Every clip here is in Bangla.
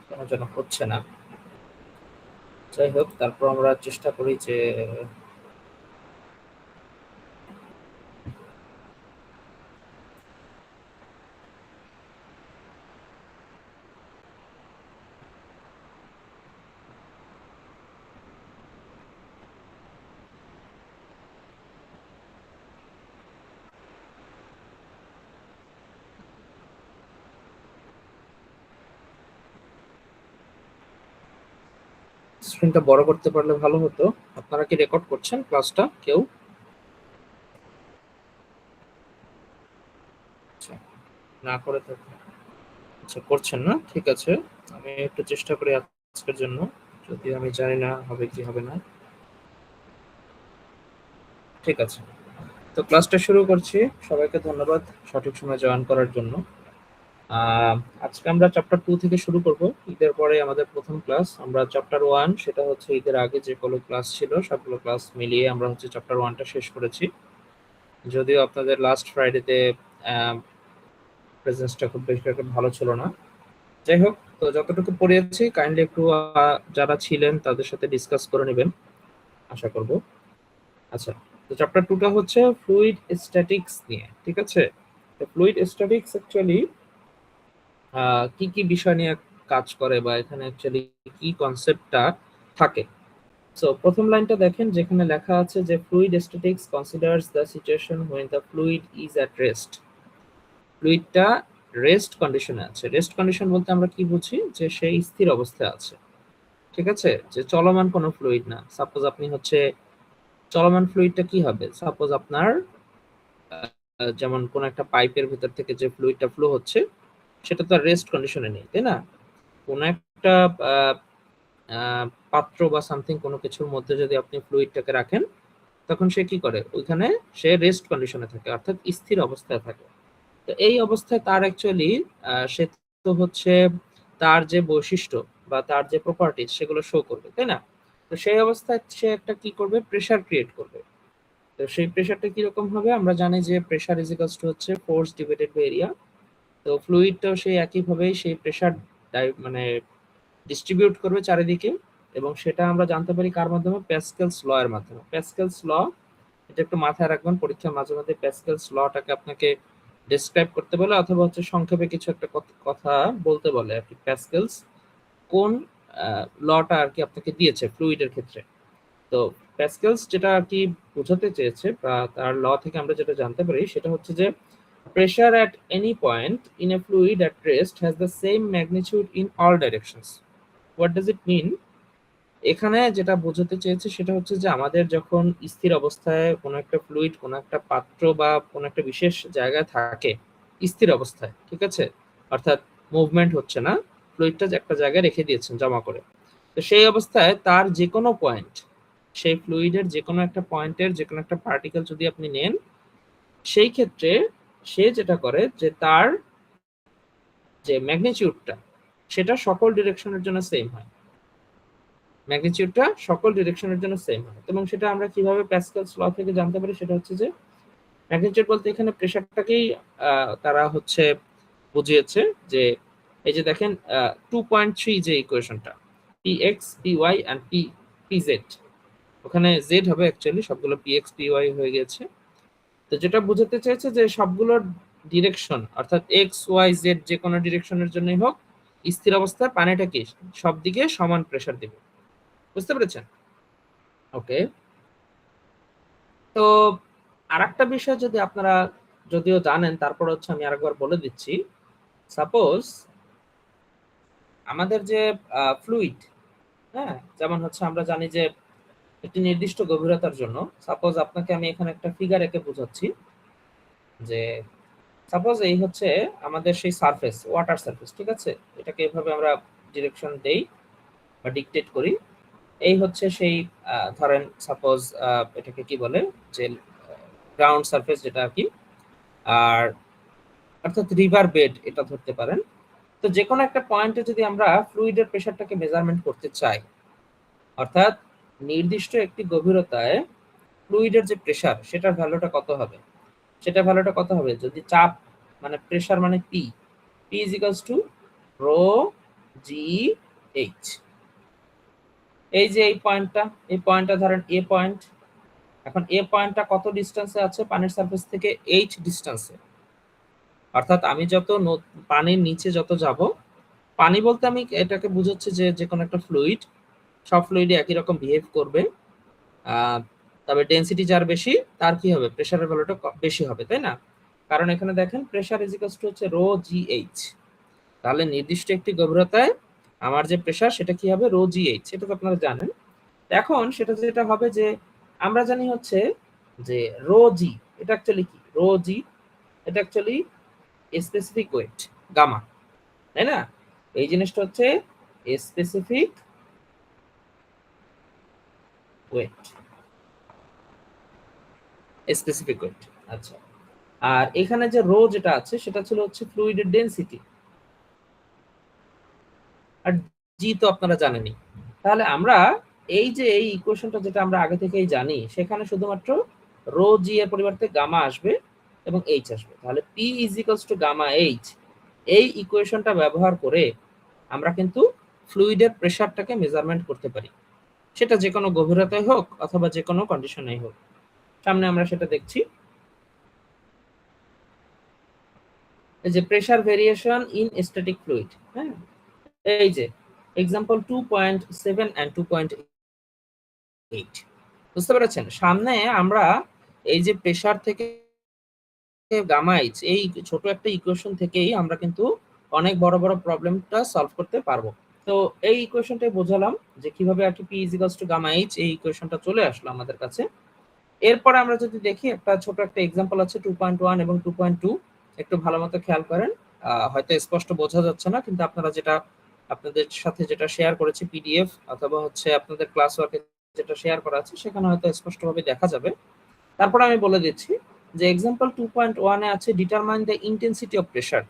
কেন যেন হচ্ছে না। যাই হোক, তারপর আমরা চেষ্টা করি যে স্ক্রিনটা বড় করতে পারলে ভালো হতো। আপনারা কি রেকর্ড করছেন ক্লাসটা কেউ? আচ্ছা, না করে থাকলে আচ্ছা করছেন না, ঠিক আছে। আমি একটু চেষ্টা করি আজকের জন্য, যদি আমি জানি না হবে কি হবে না। ঠিক আছে, তো ক্লাসটা শুরু করছি। সবাইকে ধন্যবাদ সঠিক সময় জয়েন করার জন্য। আহ, আজকে আমরা চ্যাপ্টার 2 থেকে শুরু করব। ঈদের পরে আমাদের প্রথম ক্লাস। আমরা চ্যাপ্টার 1, সেটা হচ্ছে ঈদের আগে যেগুলো ক্লাস ছিল সবগুলো ক্লাস মিলিয়ে আমরা হচ্ছে চ্যাপ্টার 1টা শেষ করেছি। যদিও আপনাদের লাস্ট ফ্রাইডেতে প্রেজেন্সটা খুব বেশি একটা ভালো ছিল না। যাই হোক, তো যতটুকু পড়িয়েছি কাইন্ডলি একটু যারা ছিলেন তাদের সাথে ডিসকাস করে নেবেন, আশা করব। আচ্ছা, তো চ্যাপ্টার 2টা হচ্ছে ফ্লুইড স্ট্যাটিক্স নিয়ে, ঠিক আছে। তো ফ্লুইড স্ট্যাটিক্স অ্যাকচুয়ালি কি কি বিষয় নিয়ে কাজ করে, বা এখানে অ্যাকচুয়ালি কি কনসেপ্টটা থাকে। সো প্রথম লাইনটা দেখেন, যেখানে লেখা আছে যে fluid statics considers the situation when the fluid is at rest. ফ্লুইডটা রেস্ট কন্ডিশনে আছে। রেস্ট কন্ডিশন বলতে আমরা কি বুঝি, যে সে স্থির অবস্থায় আছে, ঠিক আছে, যে চলমান কোনো ফ্লুইড না। সাপোজ আপনি হচ্ছে চলমান ফ্লুইডটা কি হবে, সাপোজ আপনার যেমন কোন একটা পাইপের ভিতর থেকে যে ফ্লুইডটা ফ্লো হচ্ছে, সেটা তো রেস্ট কন্ডিশনে নেই, তাই না। কোন একটা আহ, আহ, পাত্র বা সামথিং কোনো কিছুর মধ্যে যদি আপনি ফ্লুইডটাকে রাখেন, তখন সে কি করে, ওইখানে সে রেস্ট কন্ডিশনে থাকে, অর্থাৎ স্থির অবস্থায় থাকে। তো এই অবস্থায় তার অ্যাকচুয়ালি সে তো হচ্ছে তার যে বৈশিষ্ট্য বা তার যে প্রপার্টিজ সেগুলো শো করবে, তাই না। তো সেই অবস্থায় সে একটা কি করবে, প্রেসার ক্রিয়েট করবে। তো সেই প্রেসারটা কিরকম হবে, আমরা জানি যে প্রেসার ইজ ইকুয়ালস টু হচ্ছে ফোর্স ডিভাইডেড বাই এরিয়া। তো ফ্লুইডটাও সেই একইভাবেই সেই প্রেসার মানে ডিস্ট্রিবিউট করবে চারিদিকে। এবং সেটা আমরা জানতে পারি কার মাধ্যমে, প্যাসকেলস ল এর মাধ্যমে। প্যাসকেলস ল, এটা একটু মাথায় রাখবেন, পরীক্ষার মাঝে মাঝে প্যাসকেলস লটাকে আপনাকে ডেসক্রাইব করতে বলে, অথবা হচ্ছে সংক্ষেপে কিছু একটা কথা বলতে বলে আর কি। প্যাসকেলস কোন লটা আর কি আপনাকে দিয়েছে ফ্লুইডের ক্ষেত্রে। তো প্যাসকেলস যেটা আর কি বোঝাতে চেয়েছে, বা তার ল থেকে আমরা যেটা জানতে পারি, সেটা হচ্ছে যে pressure at any point in a fluid at rest has the same magnitude in all directions. What does it mean? এখানে যেটা বোঝাতে চেয়েছে সেটা হচ্ছে যে আমাদের যখন স্থির অবস্থায় কোনো একটা ফ্লুইড কোনো একটা পাত্র বা কোনো একটা বিশেষ জায়গায় থাকে স্থির অবস্থায়, ঠিক আছে, অর্থাৎ মুভমেন্ট হচ্ছে না, ফ্লুইডটা একটা জায়গায় রেখে দিয়েছেন জমা করে। তো সেই অবস্থায় তার যে কোনো পয়েন্ট, সেই ফ্লুইডের যে কোনো একটা পয়েন্টের যে কোনো একটা পার্টিকেল যদি আপনি নেন, সেই ক্ষেত্রে সে যেটা করে যে তার যে ম্যাগনিটিউডটা, সেটা সকল ডিরেকশনের জন্য সেম হয়। ম্যাগনিটিউডটা সকল ডিরেকশনের জন্য সেম হয়। এবং সেটা আমরা কিভাবে প্যাসকেলস ল থেকে জানতে পারি, সেটা হচ্ছে যে ম্যাগনিটিউড বলতে এখানে প্রেসারটাকেই তারা হচ্ছে বুঝিয়েছে। যে এই যে দেখেন 2.3 যে ইকুয়েশনটা, P X P Y and P Z, ওখানে জেড হবে অ্যাকচুয়ালি, সবগুলো পি এক্স পি ওয়াই হয়ে গেছে। তো যেটা বোঝাতে চাইছে যে সবগুলোর ডিরেকশন, অর্থাৎ এক্স ওয়াই জেড যে কোনো ডিরেকশনের জন্যই হোক, স্থির অবস্থায় পানিটা কি সব দিকে সমান প্রেসার দিবে। বুঝতে পেরেছেন? ওকে। তো আরেকটা বিষয় যদি আপনারা যদিও জানেন, তারপর হচ্ছে আমি আরেকবার বলে দিচ্ছি। সাপোজ আমাদের যে ফ্লুইড, হ্যাঁ, যেমন হচ্ছে আমরা জানি যে একটি নির্দিষ্ট গভীরতার জন্য, সাপোজ আপনাকে আমি এখানে একটা ফিগার এঁকে বোঝাচ্ছি। যে সাপোজ এই হচ্ছে আমাদের সেই সারফেস, ওয়াটার সারফেস, ঠিক আছে। এটাকে এভাবে আমরা ডিরেকশন দেই বা ডিকটেট করি। এই হচ্ছে সেই ধরেন সাপোজ এটাকে কি বলে, যে গ্রাউন্ড সারফেস যেটা আর কি। আর অর্থাৎ রিভার বেড এটা ধরতে পারেন। তো যে কোনো একটা পয়েন্টে যদি আমরা ফ্লুইডের প্রেসারটাকে মেজারমেন্ট করতে চাই, অর্থাৎ নির্দিষ্ট একটি গভীরতায় ফ্লুইডের যে প্রেসার, সেটার ভ্যালুটা কত হবে, সেটা ভ্যালুটা কত হবে যদি চাপ, মানে প্রেসার মানে P, P is equals to rho GH। এই যে এই পয়েন্টটা ধরেন এ পয়েন্ট। এখন এ পয়েন্টটা কত ডিস্টেন্সে আছে পানির সারফেস থেকে? H ডিস্টেন্সে। অর্থাৎ আমি যত পানির নিচে যত যাব, পানি বলতে আমি এটাকে বুঝাচ্ছি যে কোনো একটা ফ্লুইড, সব ফ্লুইডে একই রকম বিহেভ করবে। তবে ডেনসিটি যার বেশি তার কি হবে? প্রেসারের ভ্যালুটা বেশি হবে, তাই না? কারণ এখানে দেখেন প্রেসার ইজ ইকুয়ালস টু হচ্ছে রো GH। তাহলে নির্দিষ্ট একটি গভীরতায় আমার যে প্রেসার সেটা কি হবে? Rho GH। সেটা তো আপনারা জানেন। এখন সেটা যেটা হবে যে আমরা জানি হচ্ছে যে রো জি, এটা অ্যাকচুয়ালি কি? রো জি এটা অ্যাকচুয়ালি স্পেসিফিক ওয়েট, গামা, তাই না? এই জিনিসটা হচ্ছে স্পেসিফিক ওয়েট, স্পেসিফিক ওয়েট। আচ্ছা, আর এখানে যে রো যেটা আছে সেটা ছিল হচ্ছে ফ্লুইডের ডেনসিটি, আর জি তো আপনারা জানেনই। তাহলে আমরা এই যে এই ইকুয়েশনটা যেটা আমরা আগে থেকেই জানি, সেখানে শুধুমাত্র রো জি এর পরিবর্তে গামা আসবে এবং এইচ আসবে। তাহলে P is equals to gamma H, এই ইকুয়েশনটা ব্যবহার করে আমরা কিন্তু ফ্লুইডের প্রেসারটাকে মেজারমেন্ট করতে পারি, সেটা যে কোনো গভীরতায় হোক অথবা যে কোনো কন্ডিশনেই হোক। সামনে আমরা সেটা দেখছি। এই যে pressure variation in static fluid, হ্যাঁ, এই যে এক্সাম্পল 2.7 and 2.8, বুঝতে পেরেছেন? সামনে আমরা এই যে প্রেসার থেকে গামা এইচ, এই ছোট একটা ইকুয়েশন থেকেই আমরা কিন্তু অনেক বড় বড় প্রবলেমটা সলভ করতে পারবো। তো এই ইকুয়েশনটাই বোঝালাম যে কিভাবে আর কি P is equals to gamma H, এই ইকুয়েশনটা চলে আসলো আমাদের কাছে। এরপরে আমরা যদি দেখি একটা ছোট একটা এক্সাম্পল আছে 2.1 এবং 2.2, একটু ভালো মতো খেয়াল করেন। হয়তো স্পষ্ট বোঝা যাচ্ছে না, কিন্তু আপনারা যেটা আপনাদের সাথে যেটা শেয়ার করেছি পিডিএফ অথবা হচ্ছে আপনাদের ক্লাস ওয়ার্কে যেটা শেয়ার করা আছে সেখানে হয়তো স্পষ্টভাবে দেখা যাবে। তারপর আমি বলে দিচ্ছি যে এক্সাম্পল 2.1 এ আছে determine the intensity of pressure.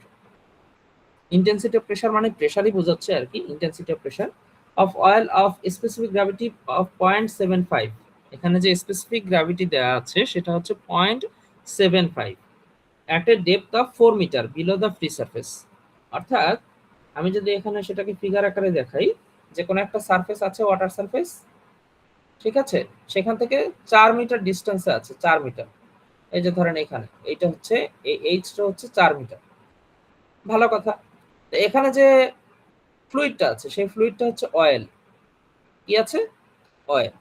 Intensity of pressure মানে প্রেসারই বোঝাচ্ছে আর কি, intensity of pressure of oil of specific gravity of 0.75। এখানে যে স্পেসিফিক গ্র্যাভিটি দেওয়া আছে সেটা হচ্ছে 0.75 at a depth of 4 metre below the free surface. অর্থাৎ আমি যদি এখানে সেটাকে ফিগার আকারে দেখাই, যে কোনো একটা সারফেস আছে, ওয়াটার সারফেস, ঠিক আছে, সেখান থেকে 4 মিটার ডিস্টেন্সে আছে, 4 মিটার। এই যে ধরেন এখানে এইটা হচ্ছে এই এইচটা হচ্ছে 4 মিটার, ভালো কথা। তো এখানে যে ফ্লুইডটা আছে সেই ফ্লুইডটা হচ্ছে অয়েল। কি আছে? অয়েল।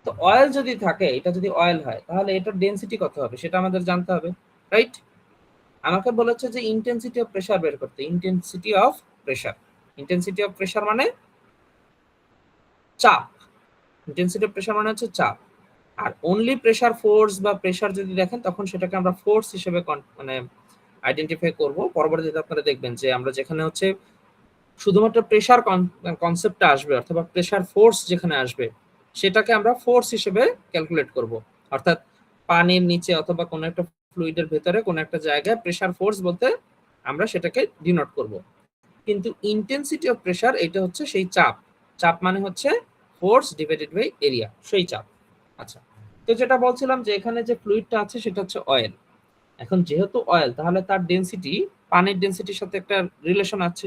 তো অয়েল যদি থাকে, এটা যদি অয়েল হয় তাহলে এটার ডেনসিটি কত হবে সেটা আমাদের জানতে হবে, রাইট? আমাকে বলেছে যে ইন্টেন্সিটি অফ প্রেসার বের করতে। Intensity of pressure, intensity of pressure মানে চাপ। ইন্টেন্সিটি অফ প্রেসার মানে হচ্ছে চাপ। আর অনলি প্রেসার ফোর্স বা প্রেসার যদি দেখেন তখন সেটাকে আমরা ফোর্স হিসেবে মানে আইডেন্টিফাই করব। পরবর্তীতে আপনারা দেখবেন যে আমরা যেখানে হচ্ছে শুধুমাত্র প্রেসার কনসেপ্টটা আসবে অথবা প্রেসার ফোর্স যেখানে আসবে সেটাকে আমরা ফোর্স হিসেবে ক্যালকুলেট করব। অর্থাৎ পানির নিচে অথবা কোনো একটা ফ্লুইডের ভেতরে কোনো একটা জায়গায় প্রেসার ফোর্স বলতে আমরা সেটাকে ডিনোট করব। কিন্তু ইন্টেন্সিটি অফ প্রেসার এটা হচ্ছে সেই চাপ। চাপ মানে হচ্ছে ফোর্স ডিভাইডেড বাই এরিয়া, সেই চাপ। আচ্ছা, তো যেটা বলছিলাম যে এখানে যে ফ্লুইডটা আছে সেটা হচ্ছে অয়েল। এখন যেহেতু অয়েল তাহলে তার ডেনসিটি পানির ডেনসিটির সাথে একটা রিলেশন আছে,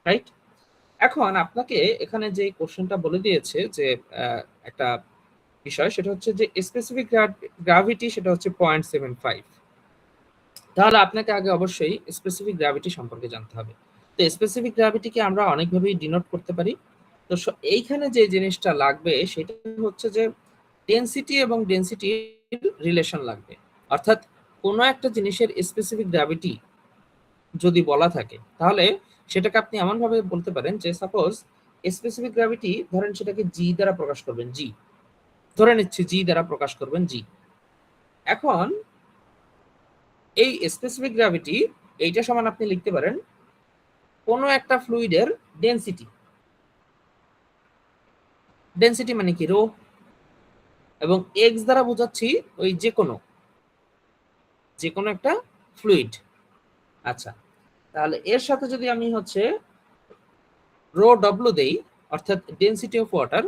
রাইট? এখন আপনাকে এখানে যে কোশ্চেনটা বলে দিয়েছে যে একটা বিষয়, সেটা হচ্ছে যে স্পেসিফিক গ্র্যাভিটি সেটা হচ্ছে 0.75। তাহলে আপনাকে আগে অবশ্যই স্পেসিফিক গ্র্যাভিটি সম্পর্কে জানতে হবে। তো স্পেসিফিক গ্র্যাভিটিকে আমরা অনেকভাবেই ডিনোট করতে পারি। তো এইখানে যে জিনিসটা লাগবে সেটা হচ্ছে যে ডেনসিটি এবং ডেনসিটির রিলেশন লাগবে। অর্থাৎ কোনো একটা জিনিসের স্পেসিফিক গ্র্যাভিটি যদি বলা থাকে তাহলে সেটাকে আপনি এমনভাবে বলতে পারেন যে সাপোজ স্পেসিফিক গ্র্যাভিটি ধরেন সেটাকে জি দ্বারা প্রকাশ করবেন, জি ধরে নিচ্ছি জি দ্বারা প্রকাশ করবেন, জি। এখন এই স্পেসিফিক গ্র্যাভিটি এইটা সমান আপনি লিখতে পারেন কোনো একটা ফ্লুইডের ডেনসিটি। ডেনসিটি মানে কি? রো। এবং এক্স দ্বারা বোঝাচ্ছি ওই যে কোনো একটা ফ্লুইড। আচ্ছা, তাহলে এর সাথে যদি আমি হচ্ছে রো ডব্লু দেই, অর্থাৎ ডেনসিটি অফ ওয়াটার,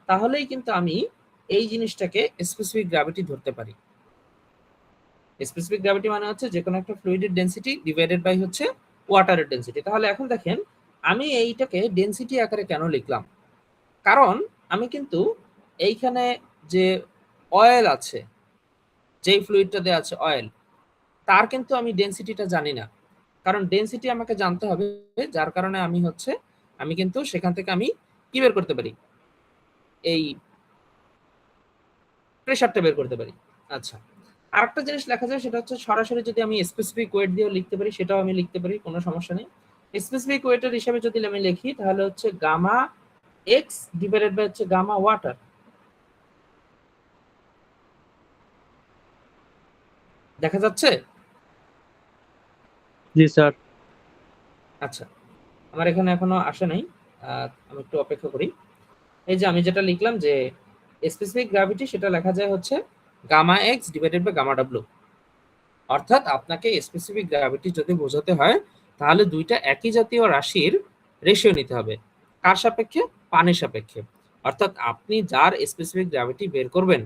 তাহলেই কিন্তু আমি এই জিনিসটাকে স্পেসিফিক গ্র্যাভিটি ধরতে পারি। স্পেসিফিক গ্র্যাভিটি মানে হচ্ছে যে কোনো একটা ফ্লুইডের ডেনসিটি ডিভাইডেড বাই হচ্ছে ওয়াটারের ডেনসিটি। তাহলে এখন দেখেন আমি এইটাকে ডেনসিটি আকারে কেন লিখলাম, কারণ আমি কিন্তু এইখানে যে অয়েল আছে, যেই ফ্লুইডটা দেওয়া আছে অয়েল, তার কিন্তু আমি ডেনসিটিটা জানি না। কারণ ডেনসিটি আমাকে জানতে হবে, যার কারণে আমি কিন্তু সেখান থেকে আমি কি বের করতে পারি, এই প্রেশারটা বের করতে পারি। আচ্ছা, আরেকটা জিনিস লেখা যায়, সেটা হচ্ছে সরাসরি যদি আমি স্পেসিফিক ওয়েট দিয়েও লিখতে পারি, সেটাও আমি লিখতে পারি, কোনো সমস্যা নেই। স্পেসিফিক ওয়েটের হিসাবে যদি আমি লিখি, তাহলে হচ্ছে গামা এক্স ডিভাইডেড বাই হচ্ছে গামা ওয়াটার। দেখা যাচ্ছে? জি স্যার। আচ্ছা, আমার এখানে এখনো আসে নাই, আমি একটু অপেক্ষা করি। এই যে আমি যেটা লিখলাম যে স্পেসিফিক গ্র্যাভিটি, সেটা লেখা যায় হচ্ছে gamma x divided by gamma W. অর্থাৎ আপনাকে স্পেসিফিক গ্র্যাভিটি যদি বোঝাতে হয়, তাহলে দুইটা একই জাতীয় রাশির রেশিও নিতে হবে। কার সাপেক্ষে? পানির সাপেক্ষে। অর্থাৎ আপনি যার স্পেসিফিক গ্র্যাভিটি বের করবেন,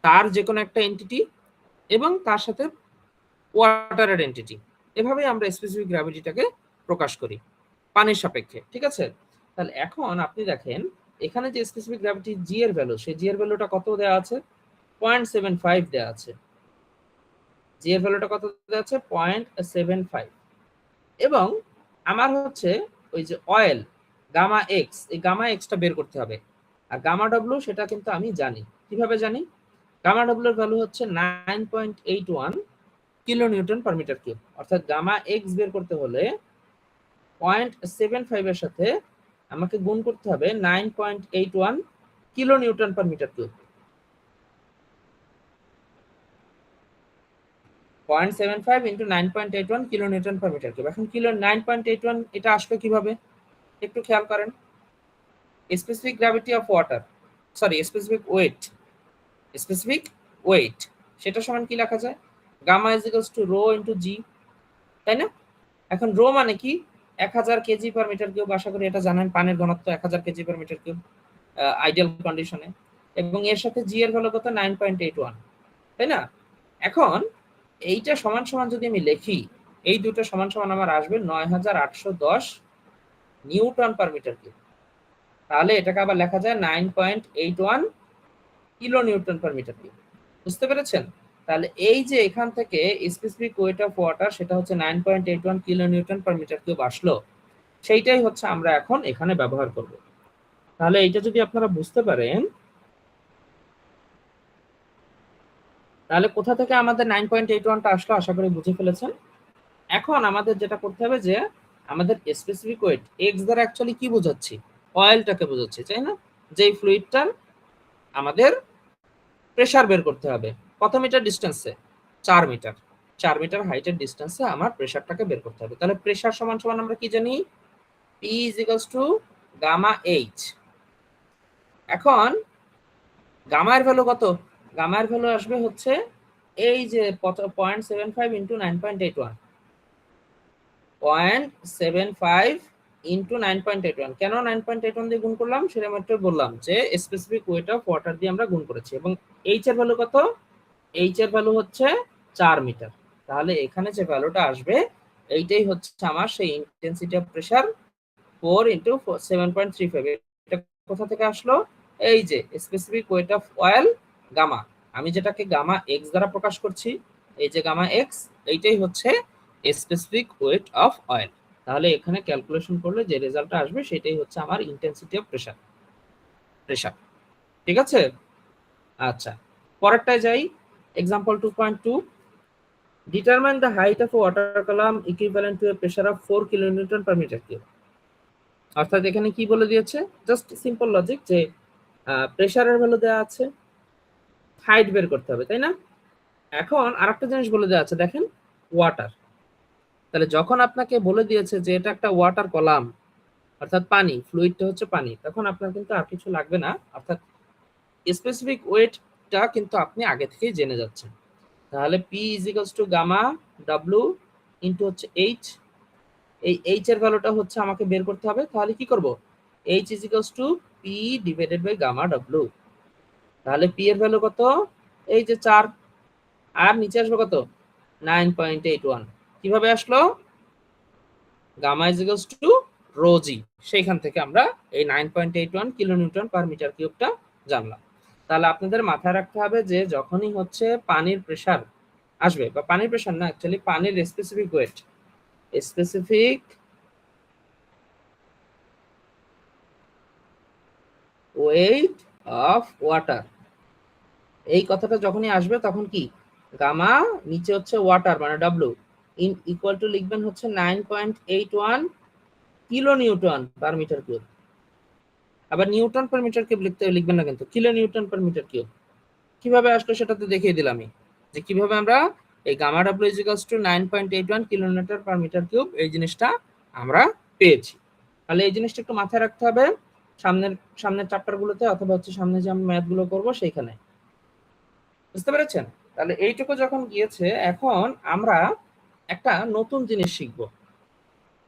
তার যে কোনো একটা এন্টিটি এবং তার সাথে ওয়াটারের এন্টিটি, এভাবেই আমরা স্পেসিফিক গ্র্যাভিটিটাকে প্রকাশ করি পানির সাপেক্ষে। ঠিক আছে? তাহলে এখন আপনি দেখেন, এখানে যে স্পেসিফিক গ্র্যাভিটি জি এর ভ্যালু, সেই জি এর ভ্যালুটা কত দেওয়া আছে? 0.75 দেওয়া আছে। জি এর ভ্যালুটা কত দেওয়া আছে? 0.75। এবং আমার হচ্ছে ওই যে অয়েল গামা এক্স, এই গামা এক্সটা বের করতে হবে। আর গামা ডব্লিউ সেটা কিন্তু আমি জানি। কিভাবে জানি? গামা ডব্লিউ এর ভ্যালু হচ্ছে 9.81 kilo newton per metre cube. অর্থাৎ গামা এক্স বের করতে হলে 0.75 এর সাথে আমাকে গুণ করতে হবে 9.81 kilo newton per metre cube. 0.75 into 9.81 kilo newton per metre cube. এখন কিলো 9.81 এটা আসলো কিভাবে একটু খেয়াল করেন। Specific gravity of water, sorry specific weight, সেটা সমান কি লেখা যায়? Gamma is equals to rho into G, তাই না? এখন রো মানে কি? 1000 কেজি পার মিটার কিউব। আশা করি এটা জানেন, পানির ঘনত্ব 1000 KG per metre cube ideal কন্ডিশনে। এবং এর সাথে জি এর ভ্যালু কত? 9.81, তাই না? এখন এইটা সমান সমান যদি আমি লিখি, এই দুটো সমান সমান আমার আসবে 9810 নিউটন পার মিটার কিউব। তাহলে এটাকে আবার লেখা যায় 9.81 kilo newton per metre cube. বুঝতে পেরেছেন? তাহলে এই যে এখান থেকে স্পেসিফিক ওয়েট অফ ওয়াটার, সেটা হচ্ছে 9.81 kilo newton per metre cube আসলো, সেইটাই হচ্ছে আমরা এখন এখানে ব্যবহার করব। তাহলে এইটা যদি আপনারা বুঝতে পারেন, তাহলে কোথা থেকে আমাদের 9.81টা আসলো আশা করি বুঝে ফেলেছেন। এখন আমাদের যেটা করতে হবে, যে আমাদের স্পেসিফিক ওয়েট এক্স দ্বারা অ্যাকচুয়ালি কি বোঝাচ্ছি? অয়েলটাকে বোঝাচ্ছি, তাই না? যেই ফ্লুইডটার আমাদের প্রেসার বের করতে হবে। কত মিটার ডিস্টেন্সে? 4 মিটার। 4 মিটার হাইটের ডিস্টেন্সে আমার প্রেসারটাকে বের করতে হবে। তাহলে প্রেসার সমান সমান আমরা কি জানি? P is equals to gamma H. এখন গামা এর ভ্যালু কত? গামা এর ভ্যালু আসবে হচ্ছে এই যে 0.75 ইন্টু 9.81, 0.75 ইন্টু 9.81। কেন 9.81 দিয়ে গুণ করলাম সেটা মাত্র বললাম, যে স্পেসিফিক ওয়েট অফ ওয়াটার দিয়ে আমরা গুণ করেছি। এবং এইচ এর ভ্যালু কত? এইচ এর ভ্যালু হচ্ছে 4 মিটার। তাহলে এখানে যে ভ্যালুটা আসবে, এইটাই হচ্ছে আমার সেই ইন্টেন্সিটি অফ প্রেসার 4 ইন্টু 7.35। এটা কোথা থেকে আসলো? এই যে specific weight of oil gamma, আমি যেটাকে গামা এক্স দ্বারা প্রকাশ করছি, এই যে গামা এক্স, এইটাই হচ্ছে স্পেসিফিক ওয়েট অফ অয়েল। তাহলে এখানে ক্যালকুলেশন করলে যে রেজাল্টটা আসবে, সেটাই হচ্ছে আমার ইন্টেন্সিটি অফ প্রেসার। ঠিক আছে? আচ্ছা, পরেরটায় যাই। Example 2.2, determine the height of water column equivalent to a pressure of 4 kilonewton per metre cube. অর্থাৎ এখানে কি বলে দিয়েছে? জাস্ট সিম্পল লজিক, যে প্রেসারের ভ্যালু দেওয়া আছে, হাইট বের করতে হবে, তাই না? এখন আরেকটা জিনিস বলে দেওয়া আছে, দেখেন, ওয়াটার। তাহলে যখন আপনাকে বলে দিয়েছে যে এটা একটা ওয়াটার কলাম, অর্থাৎ পানি, ফ্লুইডটা হচ্ছে পানি, তখন আপনার কিন্তু আর কিছু লাগবে না। অর্থাৎ স্পেসিফিক ওয়েটটা কিন্তু আপনি আগে থেকেই জেনে যাচ্ছেন। তাহলে P is equals to gamma W into হচ্ছে এইচ। এই এইচ এর ভ্যালুটা হচ্ছে আমাকে বের করতে হবে। তাহলে কি করব? H is equals to P divided by gamma W. তাহলে পি এর ভ্যালু কত? এই যে 4, আর নিচে আসবে কত? 9.81। কিভাবে আসলো? Gamma is equals to rho G, সেইখান থেকে আমরা এই 9.81 কিলোনিউটন পার মিটার কিউবটা জানলাম। তাহলে আপনাদের মাথায় রাখতে হবে যে যখনই হচ্ছে পানির প্রেসার আসবে, বা পানির প্রেসার না, অ্যাকচুয়ালি পানির স্পেসিফিক ওয়েট অফ ওয়াটার, এই কথাটা যখনই আসবে তখন কি গামা নিচে হচ্ছে ওয়াটার মানে ডাব্লিউ ইন ইকুয়াল টু লিখবেন হচ্ছে 9.81 kilo newton per metre cube. আবার নিউটন পার মিটার কিউব লিখবেন না কিন্তু, kilo newton per metre cube. কিভাবে আসলো সেটা তো দেখিয়ে দিলামই, যে কিভাবে আমরা এই gamma W equals to 9.81 kilometre per metre cube এই জিনিসটা আমরা পেয়েছি। তাহলে এই জিনিসটা একটু মাথায় রাখতে হবে সামনের সামনের চ্যাপ্টার গুলোতে, অথবা হচ্ছে সামনে যে আমরা ম্যাথ গুলো করবো সেইখানে। বুঝতে পেরেছেন? তাহলে এইটুকু যখন গিয়েছে, এখন আমরা একটা নতুন জিনিস শিখবো।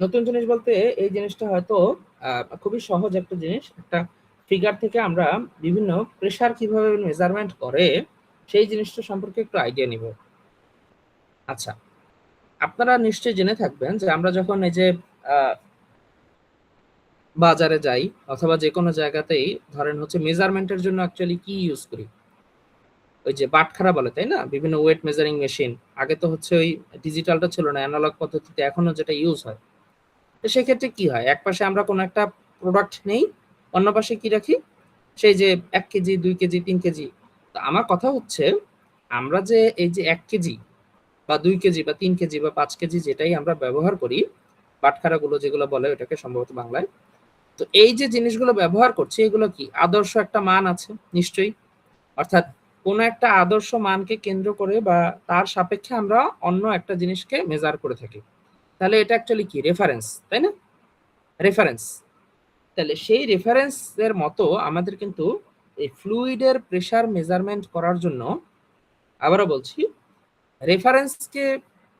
নতুন জিনিস বলতে এই জিনিসটা হয়তো খুবই সহজ একটা জিনিস। একটা ফিগার থেকে আমরা বিভিন্ন প্রেসার কিভাবে মেজারমেন্ট করে সেই জিনিসটা সম্পর্কে একটু আইডিয়া নিব। আচ্ছা, আপনারা নিশ্চয়ই জেনে থাকবেন যে আমরা যখন এই যে বাজারে যাই অথবা যে কোনো জায়গাতেই ধরেন হচ্ছে মেজারমেন্টের জন্য অ্যাকচুয়ালি কি ইউজ করি, ওই যে বাটখারা বলে তাই না, বিভিন্ন ওয়েট মেজারিং মেশিন। আগে তো হচ্ছে ওই ডিজিটালটা ছিল না, অ্যানালগ পদ্ধতিতে এখনো যেটা ইউজ হয়। তো সেক্ষেত্রে কি হয়, এক পাশে আমরা কোনো একটা প্রোডাক্ট নেই, অন্য পাশে কি রাখি, সেই যে 1 কেজি 2 কেজি 3 কেজি। তো আমার কথা হচ্ছে আমরা যে এই যে 1 কেজি বা 2 কেজি বা 3 কেজি বা 5 কেজি যেটাই আমরা ব্যবহার করি, বাটখারা গুলো যেগুলো বলে ওটাকে সম্ভবত বাংলায়, তো এই যে জিনিসগুলো ব্যবহার করছি এগুলো কি আদর্শ একটা মান আছে নিশ্চয়ই, অর্থাৎ কোনো একটা আদর্শ মানকে কেন্দ্র করে বা তার সাপেক্ষে আমরা অন্য একটা জিনিসকে মেজার করে থাকি। তাহলে এটা অ্যাকচুয়ালি কি রেফারেন্স, তাই না? রেফারেন্স। তাহলে সেই রেফারেন্সের মতো আমাদের কিন্তু এই ফ্লুইডের প্রেসার মেজারমেন্ট করার জন্য, আবারও বলছি, রেফারেন্সকে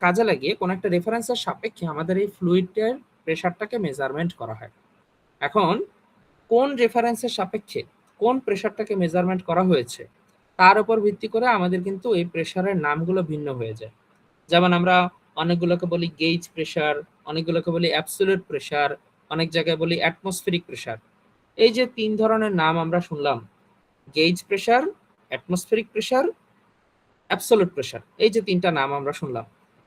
কাজে লাগিয়ে কোন একটা রেফারেন্সের সাপেক্ষে আমাদের এই ফ্লুইডের প্রেসারটাকে মেজারমেন্ট করা হয়। এখন কোন রেফারেন্সের সাপেক্ষে কোন প্রেসারটাকে মেজারমেন্ট করা হয়েছে তার উপর ভিত্তি করে আমাদের কিন্তু এই প্রেসারের নামগুলো ভিন্ন হয়ে যায়। যেমন আমরা অনেকগুলোকে বলি গেজ প্রেসার, অনেকগুলোকে বলি অ্যাবসোলিউট প্রেসার, অনেক জায়গায় বলি অ্যাটমসফেরিক প্রেসার। এই যে 3 ধরনের নাম আমরা শুনলাম, gauge pressure, atmospheric pressure, absolute pressure, এই যে 3টা নাম আমরা শুনলাম।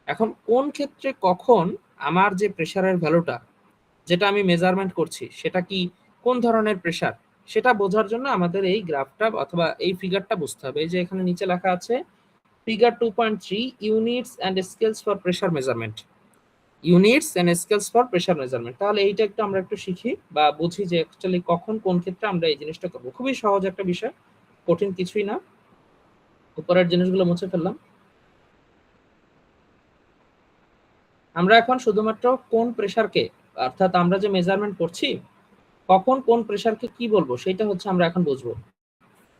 এখন কোন ক্ষেত্রে কখন আমার যে প্রেসারের ভ্যালুটা যেটা আমি মেজারমেন্ট করছি সেটা কি কোন ধরনের প্রেসার, সেটা বোঝার জন্য আমাদের এই গ্রাফটা অথবা এই ফিগারটা বুঝতে হবে। এই যে এখানে নিচে লেখা আছে figure 2.3 units and scales for pressure measurement, units and scales for pressure measurement. তাহলে এইটা একটু আমরা একটু শিখি বা বুঝি যে অ্যাকচুয়ালি কখন কোন ক্ষেত্রে আমরা এই জিনিসটা করবো। খুবই সহজ একটা বিষয়, কঠিন কিছুই না। উপরের জিনিসগুলো মুছে ফেললাম। আমরা এখন শুধুমাত্র কোন প্রেসারকে, অর্থাৎ আমরা যে মেজারমেন্ট করছি কখন কোন প্রেসারকে কি বলবো সেটা হচ্ছে আমরা এখন বুঝবো।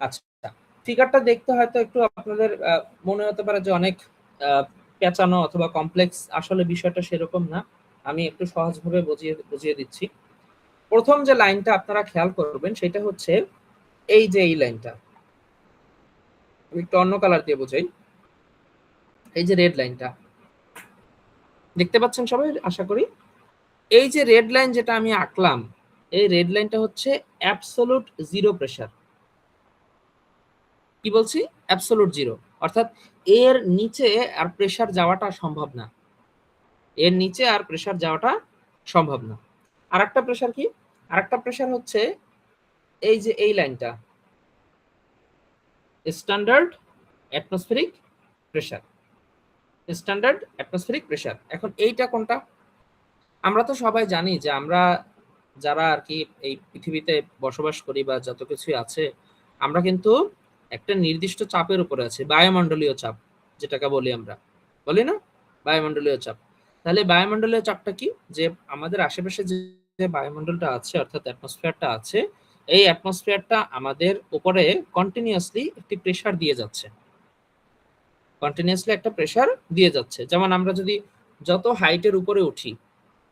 আচ্ছা, ফিগারটা দেখতে হয়তো একটু আপনাদের মনে হতে পারে যে অনেক পেঁচানো অথবা কমপ্লেক্স, আসলে বিষয়টা সেরকম না। আমি একটু সহজভাবে বুঝিয়ে বুঝিয়ে দিচ্ছি। প্রথম যে লাইনটা আপনারা খেয়াল করবেন সেটা হচ্ছে এই যে এই লাইনটা, আমি একটু অন্য কালার দিয়ে বোঝাই। এই যে রেড লাইনটা দেখতে পাচ্ছেন সবাই আশা করি। এই যে রেড লাইন যেটা আমি আঁকলাম, এই রেড লাইনটা হচ্ছে অ্যাবসোলুট জিরো প্রেসার। কি বলছি? অ্যাবসোলুট জিরো, অর্থাৎ এর নিচে আর প্রেসার যাওয়াটা সম্ভব না, এর নিচে আর প্রেসার যাওয়াটা সম্ভব না। আরেকটা প্রেসার কি, আরেকটা প্রেসার হচ্ছে এই যে এই লাইনটা, standard atmospheric pressure, standard atmospheric pressure. এখন এইটা কোনটা? আমরা তো সবাই জানি যে আমরা যারা আর কি এই পৃথিবীতে বসবাস করি বা যত কিছুই আছে, আমরা কিন্তু একটা নির্দিষ্ট চাপের উপরে আছি, বায়ুমণ্ডলীয় চাপ যেটাকে বলি আমরা, বলি না বায়ুমণ্ডলীয় চাপ। তাহলে বায়ুমণ্ডলীয় চাপটা কি, যে আমাদের আশেপাশে যে বায়ুমণ্ডলটা আছে অর্থাৎ অ্যাটমসফিয়ারটা আছে, এই অ্যাটমসফিয়ারটা আমাদের উপরে কন্টিনিউয়াসলি একটি প্রেসার দিয়ে যাচ্ছে, কন্টিনিউয়াসলি একটা প্রেসার দিয়ে যাচ্ছে। যেমন আমরা যদি যত হাইটের উপরে উঠি,